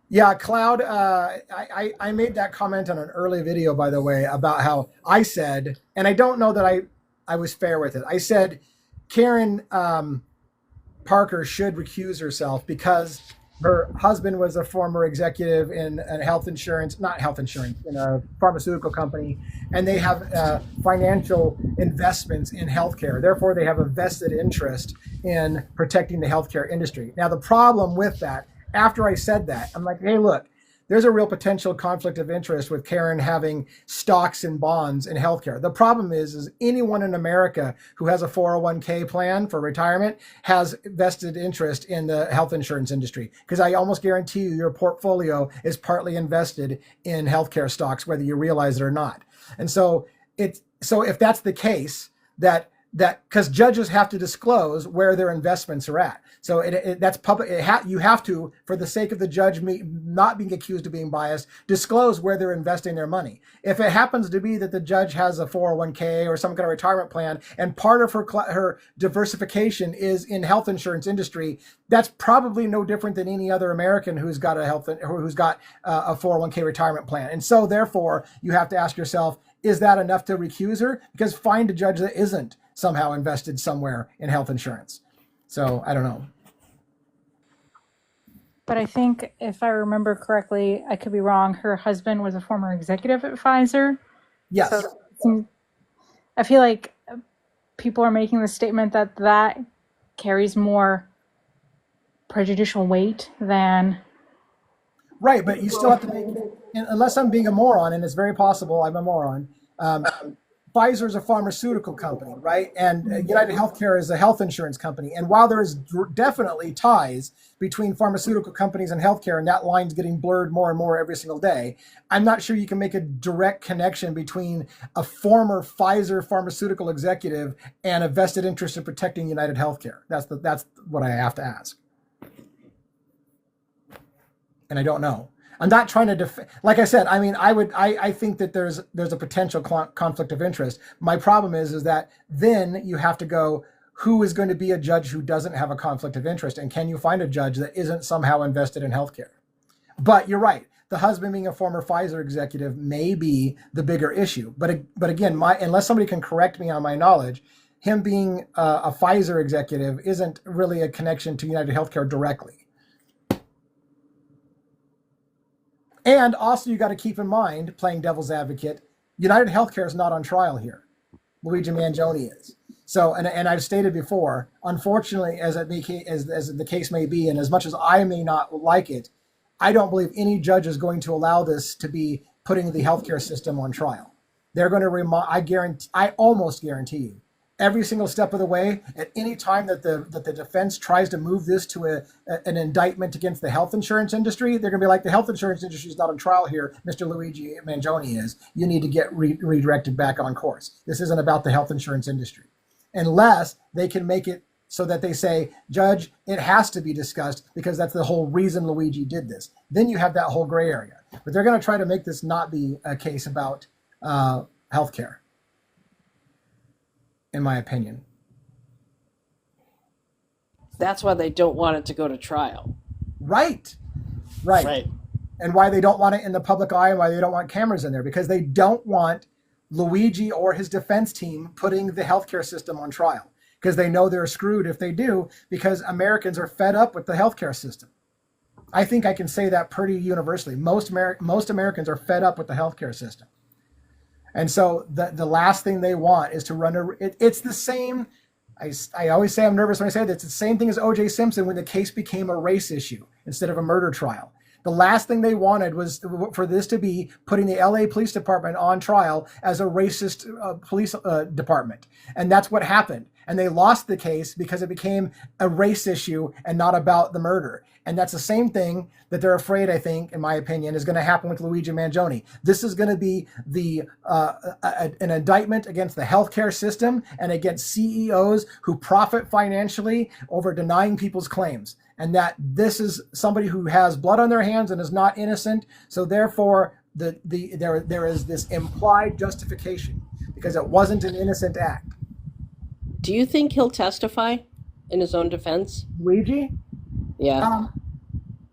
Yeah, Cloud, I made that comment on an early video, by the way, about how I said, and I don't know that I was fair with it. I said Karen Parker should recuse herself because her husband was a former executive in a in a pharmaceutical company, and they have financial investments in healthcare. Therefore, they have a vested interest in protecting the healthcare industry. Now, the problem with that, after I said that, I'm like, hey, look, there's a real potential conflict of interest with Karen having stocks and bonds in healthcare. The problem is anyone in America who has a 401k plan for retirement has vested interest in the health insurance industry, because I almost guarantee you your portfolio is partly invested in healthcare stocks, whether you realize it or not. And so if that's the case, that because judges have to disclose where their investments are at. So that's public. You have to, for the sake of the judge not being accused of being biased, disclose where they're investing their money. If it happens to be that the judge has a 401k or some kind of retirement plan, and part of her diversification is in health insurance industry, that's probably no different than any other American who's got a 401k retirement plan. And so therefore, you have to ask yourself, is that enough to recuse her? Because find a judge that isn't somehow invested somewhere in health insurance. So I don't know. But I think if I remember correctly, I could be wrong, her husband was a former executive at Pfizer. Yes. So I feel like people are making the statement that carries more prejudicial weight than... Right, but you still have to make, unless I'm being a moron, and it's very possible I'm a moron, Pfizer is a pharmaceutical company, right? And United Healthcare is a health insurance company. And while there is definitely ties between pharmaceutical companies and healthcare, and that line's getting blurred more and more every single day, I'm not sure you can make a direct connection between a former Pfizer pharmaceutical executive and a vested interest in protecting United Healthcare. That's what I have to ask. And I don't know. I'm not trying to like I said, I mean, I think that there's a potential conflict of interest. My problem is that then you have to go, who is going to be a judge who doesn't have a conflict of interest? And can you find a judge that isn't somehow invested in healthcare? But you're right. The husband being a former Pfizer executive may be the bigger issue. But again, unless somebody can correct me on my knowledge, him being a Pfizer executive isn't really a connection to United Healthcare directly. And also, you got to keep in mind, playing devil's advocate, United Healthcare is not on trial here. Luigi Mangione is. So, and I've stated before, unfortunately, as the case may be, and as much as I may not like it, I don't believe any judge is going to allow this to be putting the healthcare system on trial. They're going to I almost guarantee you, every single step of the way, at any time that the defense tries to move this to an indictment against the health insurance industry, they're going to be like, the health insurance industry is not on trial here. Mr. Luigi Mangione is. You need to get redirected back on course. This isn't about the health insurance industry. Unless they can make it so that they say, Judge, it has to be discussed because that's the whole reason Luigi did this. Then you have that whole gray area. But they're going to try to make this not be a case about healthcare, in my opinion. That's why they don't want it to go to trial. Right. And why they don't want it in the public eye, and why they don't want cameras in there, because they don't want Luigi or his defense team putting the healthcare system on trial, because they know they're screwed if they do, because Americans are fed up with the healthcare system. I think I can say that pretty universally. Most Americans are fed up with the healthcare system. And so the last thing they want is to run it's the same. I always say I'm nervous when I say that. It's the same thing as O.J. Simpson when the case became a race issue instead of a murder trial. The last thing they wanted was for this to be putting the LA Police Department on trial as a racist police department. And that's what happened. And they lost the case because it became a race issue and not about the murder. And that's the same thing that they're afraid, I think, in my opinion, is going to happen with Luigi Mangione. This is going to be an indictment against the healthcare system and against CEOs who profit financially over denying people's claims. And that this is somebody who has blood on their hands and is not innocent. So therefore, there is this implied justification because it wasn't an innocent act. Do you think he'll testify in his own defense? Luigi? Yeah.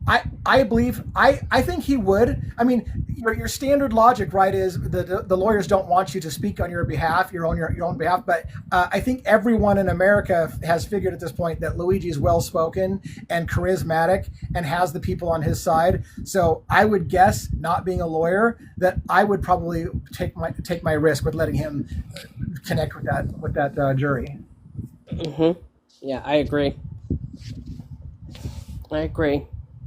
I think he would. I mean, your standard logic, right, is the lawyers don't want you to speak on your behalf, your own behalf. But I think everyone in America has figured at this point that Luigi is well-spoken and charismatic and has the people on his side. So I would guess, not being a lawyer, that I would probably take my risk with letting him connect with that jury. Mm-hmm. Yeah, I agree.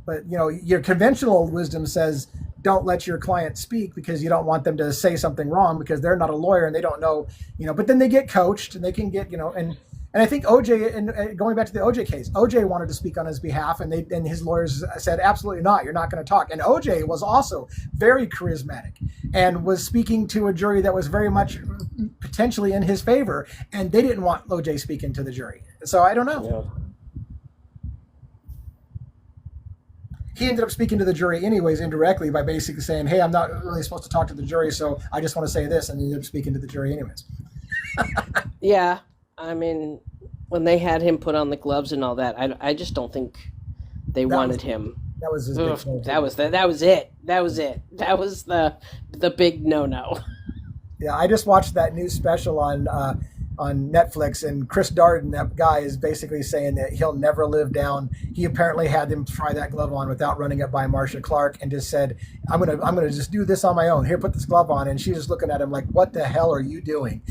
But your conventional wisdom says don't let your client speak because you don't want them to say something wrong because they're not a lawyer and they don't know. But then they get coached and they can get and I think OJ, and going back to the OJ case, OJ wanted to speak on his behalf, and his lawyers said, absolutely not, you're not going to talk. And OJ was also very charismatic and was speaking to a jury that was very much potentially in his favor, and they didn't want OJ speaking to the jury. So I don't know. Yeah. He ended up speaking to the jury anyways, indirectly, by basically saying, hey, I'm not really supposed to talk to the jury, so I just want to say this, and he ended up speaking to the jury anyways. Yeah. I mean, when they had him put on the gloves and all that, I just don't think they wanted him. That was his Ugh, big that was it. That was the big no. Yeah, I just watched that new special on Netflix, and Chris Darden, that guy, is basically saying that he'll never live down. He apparently had them try that glove on without running it by Marcia Clark, and just said, I'm gonna just do this on my own. Here, put this glove on. And she's just looking at him like, what the hell are you doing?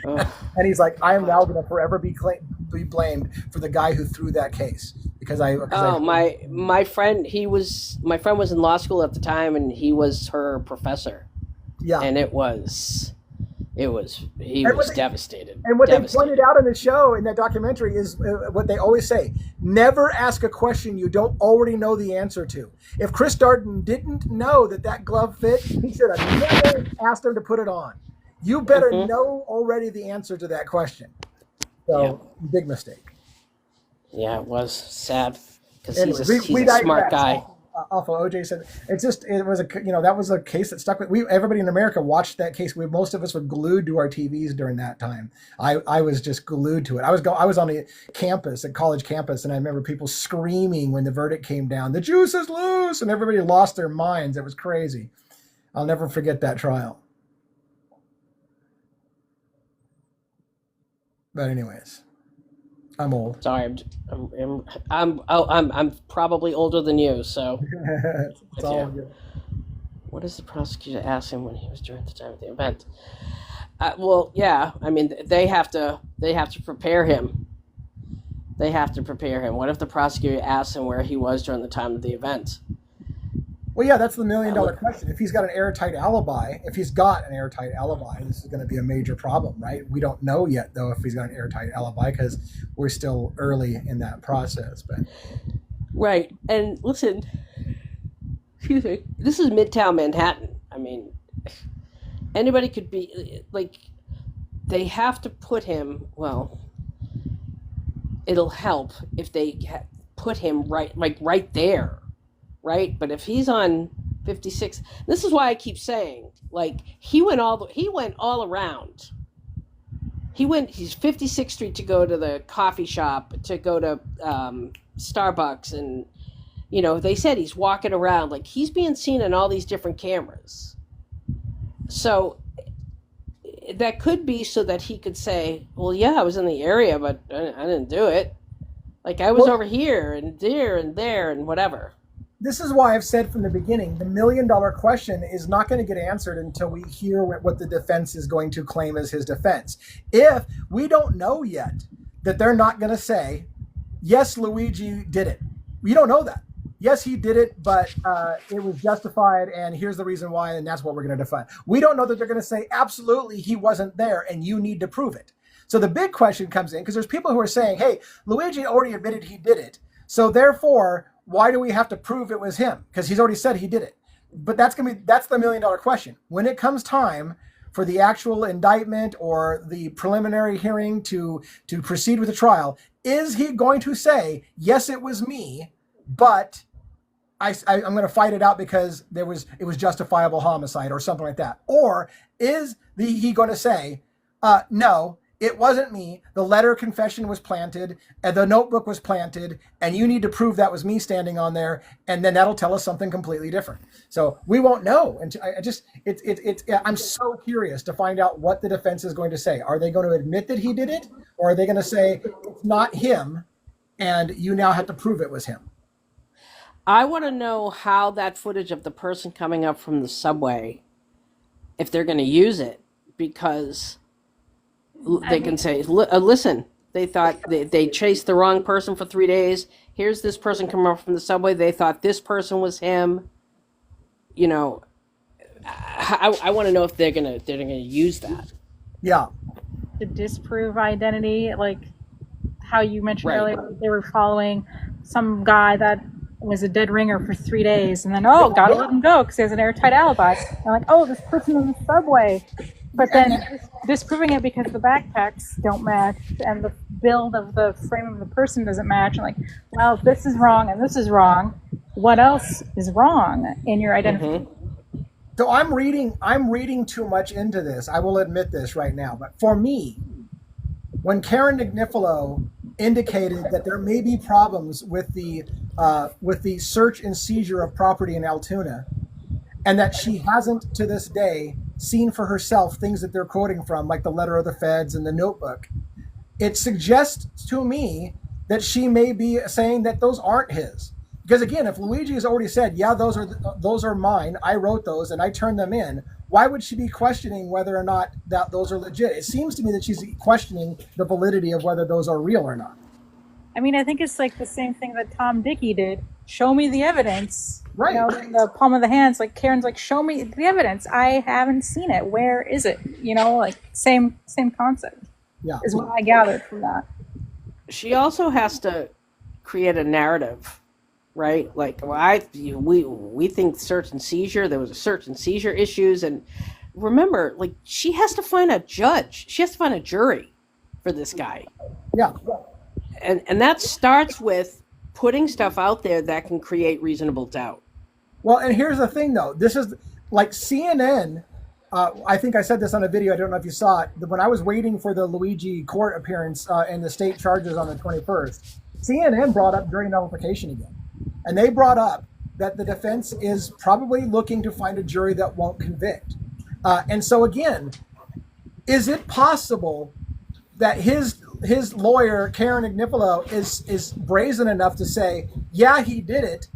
And he's like, I am now going to forever be blamed for the guy who threw that case my friend was in law school at the time, and he was her professor. Yeah, and he was devastated. And what they pointed out in the show, in that documentary, is what they always say: never ask a question you don't already know the answer to. If Chris Darden didn't know that glove fit, he should have never asked him to put it on. You better know already the answer to that question. So, big mistake. Yeah, it was sad because Anyway, he's a smart guy. Off of OJ said, it was that was a case that stuck with everybody in America. Watched that case. Most of us were glued to our TVs during that time. I was just glued to it. I was on a college campus, and I remember people screaming when the verdict came down, the juice is loose, and everybody lost their minds. It was crazy. I'll never forget that trial. But anyways, I'm old. Sorry, I'm probably older than you. So, it's all good. What does the prosecutor ask him when he was during the time of the event? Well, yeah, I mean they have to prepare him. They have to prepare him. What if the prosecutor asks him where he was during the time of the event? Well, yeah, that's the $1 million question. If he's got an airtight alibi, this is going to be a major problem, right? We don't know yet, though, if he's got an airtight alibi because we're still early in that process. But right, and listen, excuse me, this is Midtown Manhattan. I mean, anybody could be like. They have to put him. Well, it'll help if they put him right there. Right, but if he's on 56, this is why I keep saying, like, he went all around. He's 56th Street to go to the coffee shop, to go to Starbucks, and they said he's walking around, like he's being seen in all these different cameras. So that could be so that he could say, well, yeah, I was in the area, but I didn't do it. Like I was over here and there and there and whatever. This is why I've said from the beginning, the $1 million question is not going to get answered until we hear what the defense is going to claim as his defense. If we don't know yet that they're not going to say, yes, Luigi did it. We don't know that. Yes, he did it, but it was justified, and here's the reason why, and that's what we're going to define. We don't know that they're going to say, absolutely, he wasn't there, and you need to prove it. So the big question comes in, because there's people who are saying, hey, Luigi already admitted he did it, so therefore, why do we have to prove it was him? Because he's already said he did it. But that's the $1 million question. When it comes time for the actual indictment or the preliminary hearing to proceed with the trial, is he going to say, yes, it was me, but I'm going to fight it out because it was justifiable homicide or something like that? Or is he going to say, no, it wasn't me. The letter confession was planted, and the notebook was planted, and you need to prove that was me standing on there, and then that'll tell us something completely different. So we won't know. And I'm so curious to find out what the defense is going to say. Are they going to admit that he did it, or are they going to say it's not him, and you now have to prove it was him? I want to know how that footage of the person coming up from the subway, if they're going to use it, because they can say, listen, they thought they chased the wrong person for 3 days. Here's this person coming up from the subway. They thought this person was him. You know, I want to know if they're gonna use that. Yeah. To disprove identity, like how you mentioned Right. earlier, they were following some guy that was a dead ringer for 3 days, and then gotta let him go because he has an airtight alibi. And like, this person in the subway, but then disproving it because the backpacks don't match and the build of the frame of the person doesn't match. And like, well, if this is wrong and this is wrong, what else is wrong in your identity? So I'm reading too much into this. I will admit this right now. But for me, when Karen Agnifilo indicated that there may be problems with the search and seizure of property in Altoona, and that she hasn't to this day seen for herself things that they're quoting from, like the letter of the feds and the notebook, it suggests to me that she may be saying that those aren't his. Because again, if Luigi has already said, yeah, those are mine, I wrote those and I turned them in, why would she be questioning whether or not that those are legit? It seems to me that she's questioning the validity of whether those are real or not. I mean, I think it's like the same thing that Tom Dickey did. Show me the evidence. Right. In the palm of the hands, like Karen's like, show me the evidence. I haven't seen it. Where is it? Like same concept. Yeah. Is what I gathered from that. She also has to create a narrative, right? Like, we think search and seizure. There was a search and seizure issues, and remember, like, she has to find a judge. She has to find a jury for this guy. Yeah. And that starts with putting stuff out there that can create reasonable doubt. Well, and here's the thing, though. This is like CNN. I think I said this on a video. I don't know if you saw it. When I was waiting for the Luigi court appearance and the state charges on the 21st, CNN brought up jury nullification again. And they brought up that the defense is probably looking to find a jury that won't convict. And so, again, is it possible that his lawyer, Karen Agnifilo, is brazen enough to say, yeah, he did it,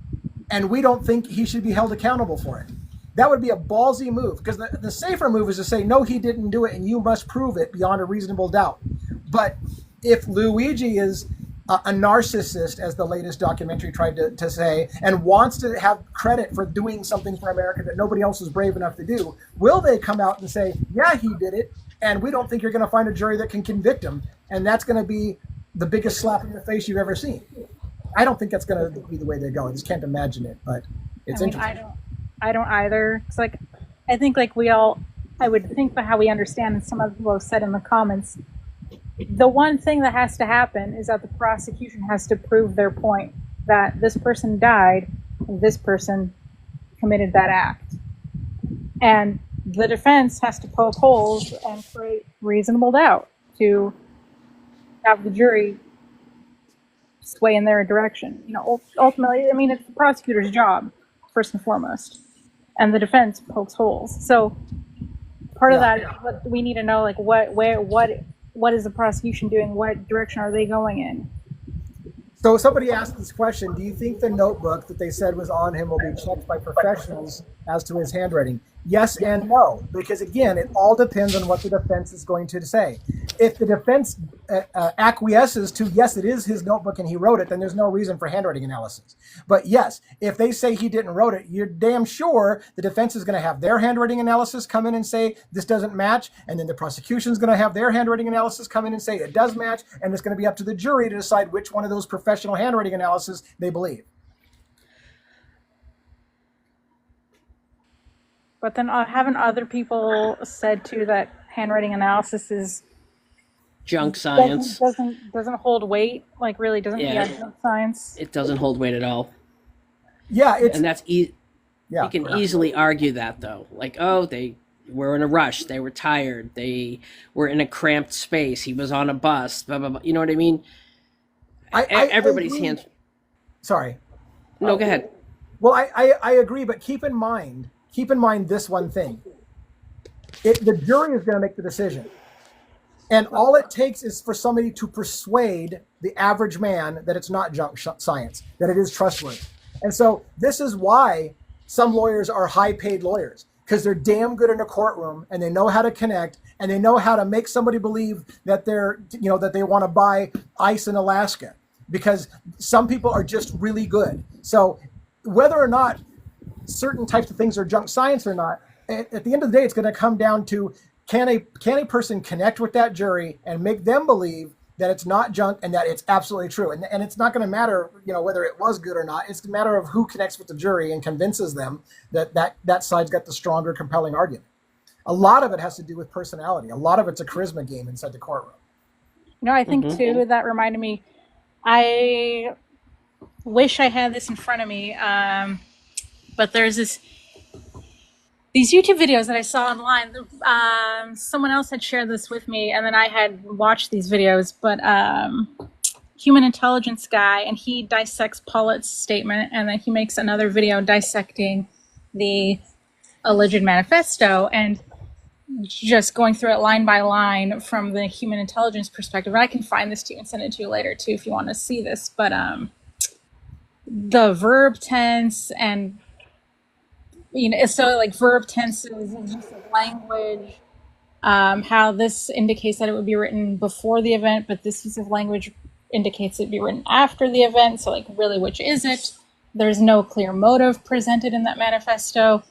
and we don't think he should be held accountable for it? That would be a ballsy move, because the safer move is to say, no, he didn't do it, and you must prove it beyond a reasonable doubt. But if Luigi is a narcissist, as the latest documentary tried to say, and wants to have credit for doing something for America that nobody else was brave enough to do, will they come out and say, yeah, he did it, and we don't think you're going to find a jury that can convict him, and that's going to be the biggest slap in the face you've ever seen? I don't think that's going to be the way they go. I just can't imagine it, but it's interesting. I don't either. It's like, I think like I would think that how we understand, and some other people have said in the comments, the one thing that has to happen is that the prosecution has to prove their point that this person died, this person committed that act. And the defense has to poke holes and create reasonable doubt to have the jury sway in their direction. Ultimately, I mean, it's the prosecutor's job, first and foremost, and the defense pokes holes. So part of that is what we need to know, like what is the prosecution doing? What direction are they going in? So somebody asked this question: do you think the notebook that they said was on him will be checked by professionals as to his handwriting? Yes and no, because again, it all depends on what the defense is going to say. If the defense acquiesces to, yes, it is his notebook and he wrote it, then there's no reason for handwriting analysis. But yes, if they say he didn't wrote it, you're damn sure the defense is going to have their handwriting analysis come in and say this doesn't match, and then the prosecution's going to have their handwriting analysis come in and say it does match, and it's going to be up to the jury to decide which one of those professional handwriting analysis they believe. But then haven't other people said too that handwriting analysis is junk science? Doesn't hold weight. Like really doesn't. Yeah, junk science. It doesn't hold weight at all. Yeah, and that's you can easily argue that though. Like, they were in a rush. They were tired. They were in a cramped space. He was on a bus. Blah blah blah. You know what I mean? Everybody's hands. Sorry. No, go ahead. Well, I agree, but keep in mind this one thing. The jury is going to make the decision. And all it takes is for somebody to persuade the average man that it's not junk science, that it is trustworthy. And so this is why some lawyers are high-paid lawyers, because they're damn good in a courtroom and they know how to connect and they know how to make somebody believe that that they want to buy ice in Alaska. because some people are just really good. So whether or not certain types of things are junk science or not, at the end of the day, it's going to come down to can a person connect with that jury and make them believe that it's not junk and that it's absolutely true. And it's not going to matter, whether it was good or not. It's a matter of who connects with the jury and convinces them that side's got the stronger, compelling argument. A lot of it has to do with personality. A lot of it's a charisma game inside the courtroom. I think too, that reminded me, I wish I had this in front of me, but there's these YouTube videos that I saw online. Someone else had shared this with me, and then I had watched these videos, but human intelligence guy, and he dissects Pollitt's statement, and then he makes another video dissecting the alleged manifesto, and just going through it line by line from the human intelligence perspective. And I can find this to you and send it to you later too if you want to see this. But the verb tense and so like verb tenses and use of language, how this indicates that it would be written before the event, but this use of language indicates it'd be written after the event. So like really, which is it? There's no clear motive presented in that manifesto.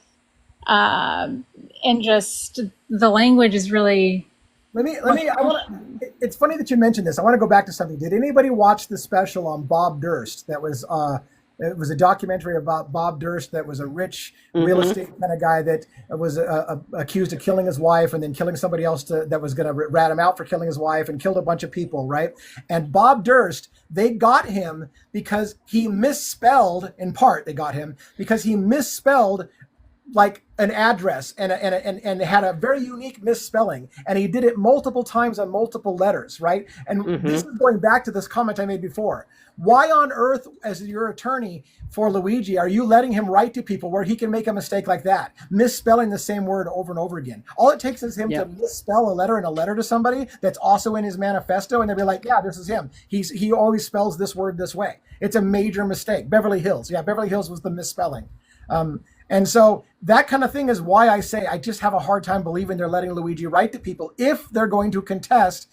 And just the language is really. It's funny that you mentioned this. I want to go back to something. Did anybody watch the special on Bob Durst? It was a documentary about Bob Durst that was a rich real estate kind of guy that was accused of killing his wife and then killing somebody else that was going to rat him out for killing his wife and killed a bunch of people, right? And Bob Durst, they got him because he misspelled, in part, like an address and had a very unique misspelling, and he did it multiple times on multiple letters, right? And this is going back to this comment I made before. Why on earth, as your attorney for Luigi, are you letting him write to people where he can make a mistake like that, misspelling the same word over and over again? All it takes is him to misspell a letter in a letter to somebody that's also in his manifesto, and they'll be like, yeah, this is him. He always spells this word this way. It's a major mistake. Beverly Hills. Yeah, Beverly Hills was the misspelling. And so that kind of thing is why I say I just have a hard time believing they're letting Luigi write to people if they're going to contest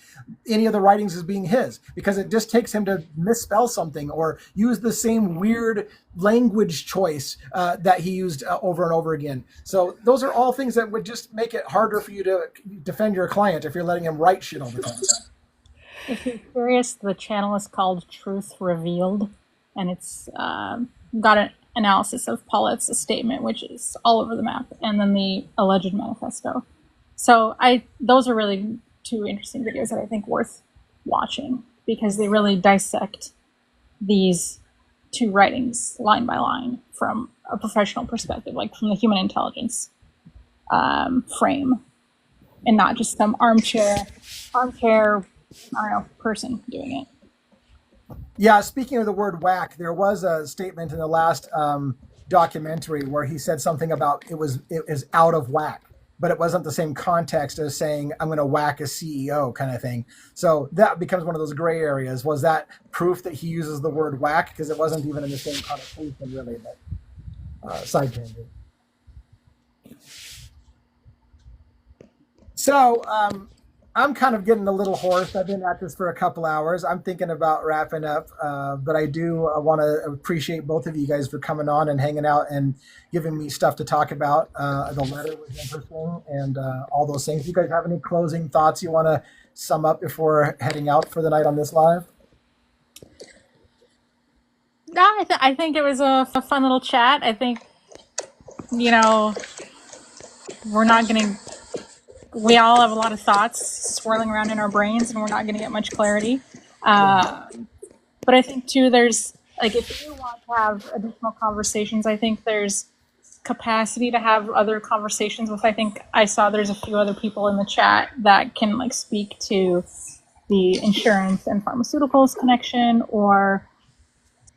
any of the writings as being his, because it just takes him to misspell something or use the same weird language choice that he used over and over again. So those are all things that would just make it harder for you to defend your client if you're letting him write shit all the time. If you're curious, the channel is called Truth Revealed, and it's got an analysis of Pollitt's statement, which is all over the map, and then the alleged manifesto. So those are really two interesting videos that I think worth watching, because they really dissect these two writings line by line from a professional perspective, like from the human intelligence frame, and not just some armchair, person doing it. Yeah, speaking of the word whack, there was a statement in the last documentary where he said something about it is out of whack, but it wasn't the same context as saying I'm going to whack a CEO kind of thing. So that becomes one of those gray areas. Was that proof that he uses the word whack? Because it wasn't even in the same connotation, really. But side tangent. So I'm kind of getting a little hoarse. I've been at this for a couple hours. I'm thinking about wrapping up, but I do want to appreciate both of you guys for coming on and hanging out and giving me stuff to talk about. The letter was interesting and all those things. You guys have any closing thoughts you want to sum up before heading out for the night on this live? No, I think it was a fun little chat. I think, we all have a lot of thoughts swirling around in our brains, and we're not going to get much clarity. But I think too, there's if you want to have additional conversations, I think there's capacity to have other conversations with. I think I saw there's a few other people in the chat that can speak to the insurance and pharmaceuticals connection, or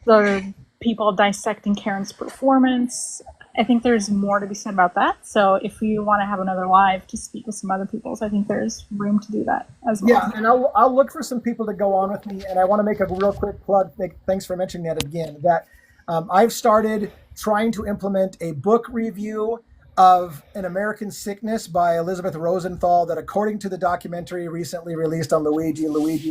the people dissecting Karen's performance. I think there's more to be said about that. So if you want to have another live to speak with some other people, I think there's room to do that as well. Yeah, and I'll look for some people to go on with me. And I want to make a real quick plug. Thanks for mentioning that again. That I've started trying to implement a book review of An American Sickness by Elizabeth Rosenthal, that according to the documentary recently released on Luigi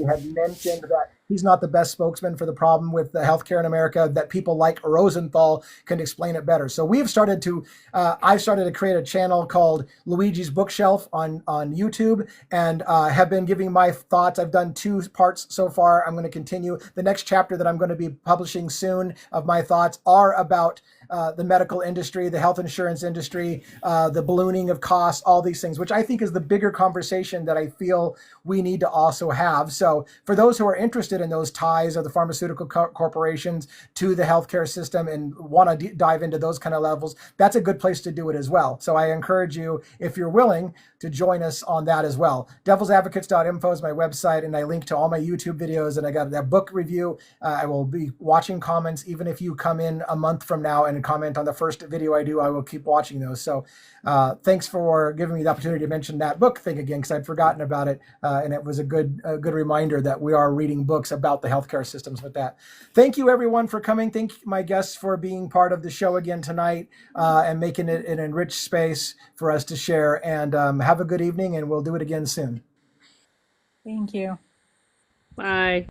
had mentioned that he's not the best spokesman for the problem with the healthcare in America, that people like Rosenthal can explain it better. So I've started to create a channel called Luigi's Bookshelf on YouTube, and have been giving my thoughts. I've done 2 parts so far. I'm going to continue. The next chapter that I'm going to be publishing soon of my thoughts are about the medical industry, the health insurance industry, the ballooning of costs, all these things, which I think is the bigger conversation that I feel we need to also have. So for those who are interested in those ties of the pharmaceutical corporations to the healthcare system and want to dive into those kind of levels, that's a good place to do it as well. So I encourage you, if you're willing, to join us on that as well. devilsadvocates.info is my website, and I link to all my YouTube videos, and I got that book review. I will be watching comments. Even if you come in a month from now and comment on the first video I do, I will keep watching those. So thanks for giving me the opportunity to mention that book thing again, because I'd forgotten about it, and it was a good reminder that we are reading books about the healthcare systems with that. Thank you, everyone, for coming. Thank my guests for being part of the show again tonight, and making it an enriched space for us to share. And have a good evening, and we'll do it again soon. Thank you. Bye.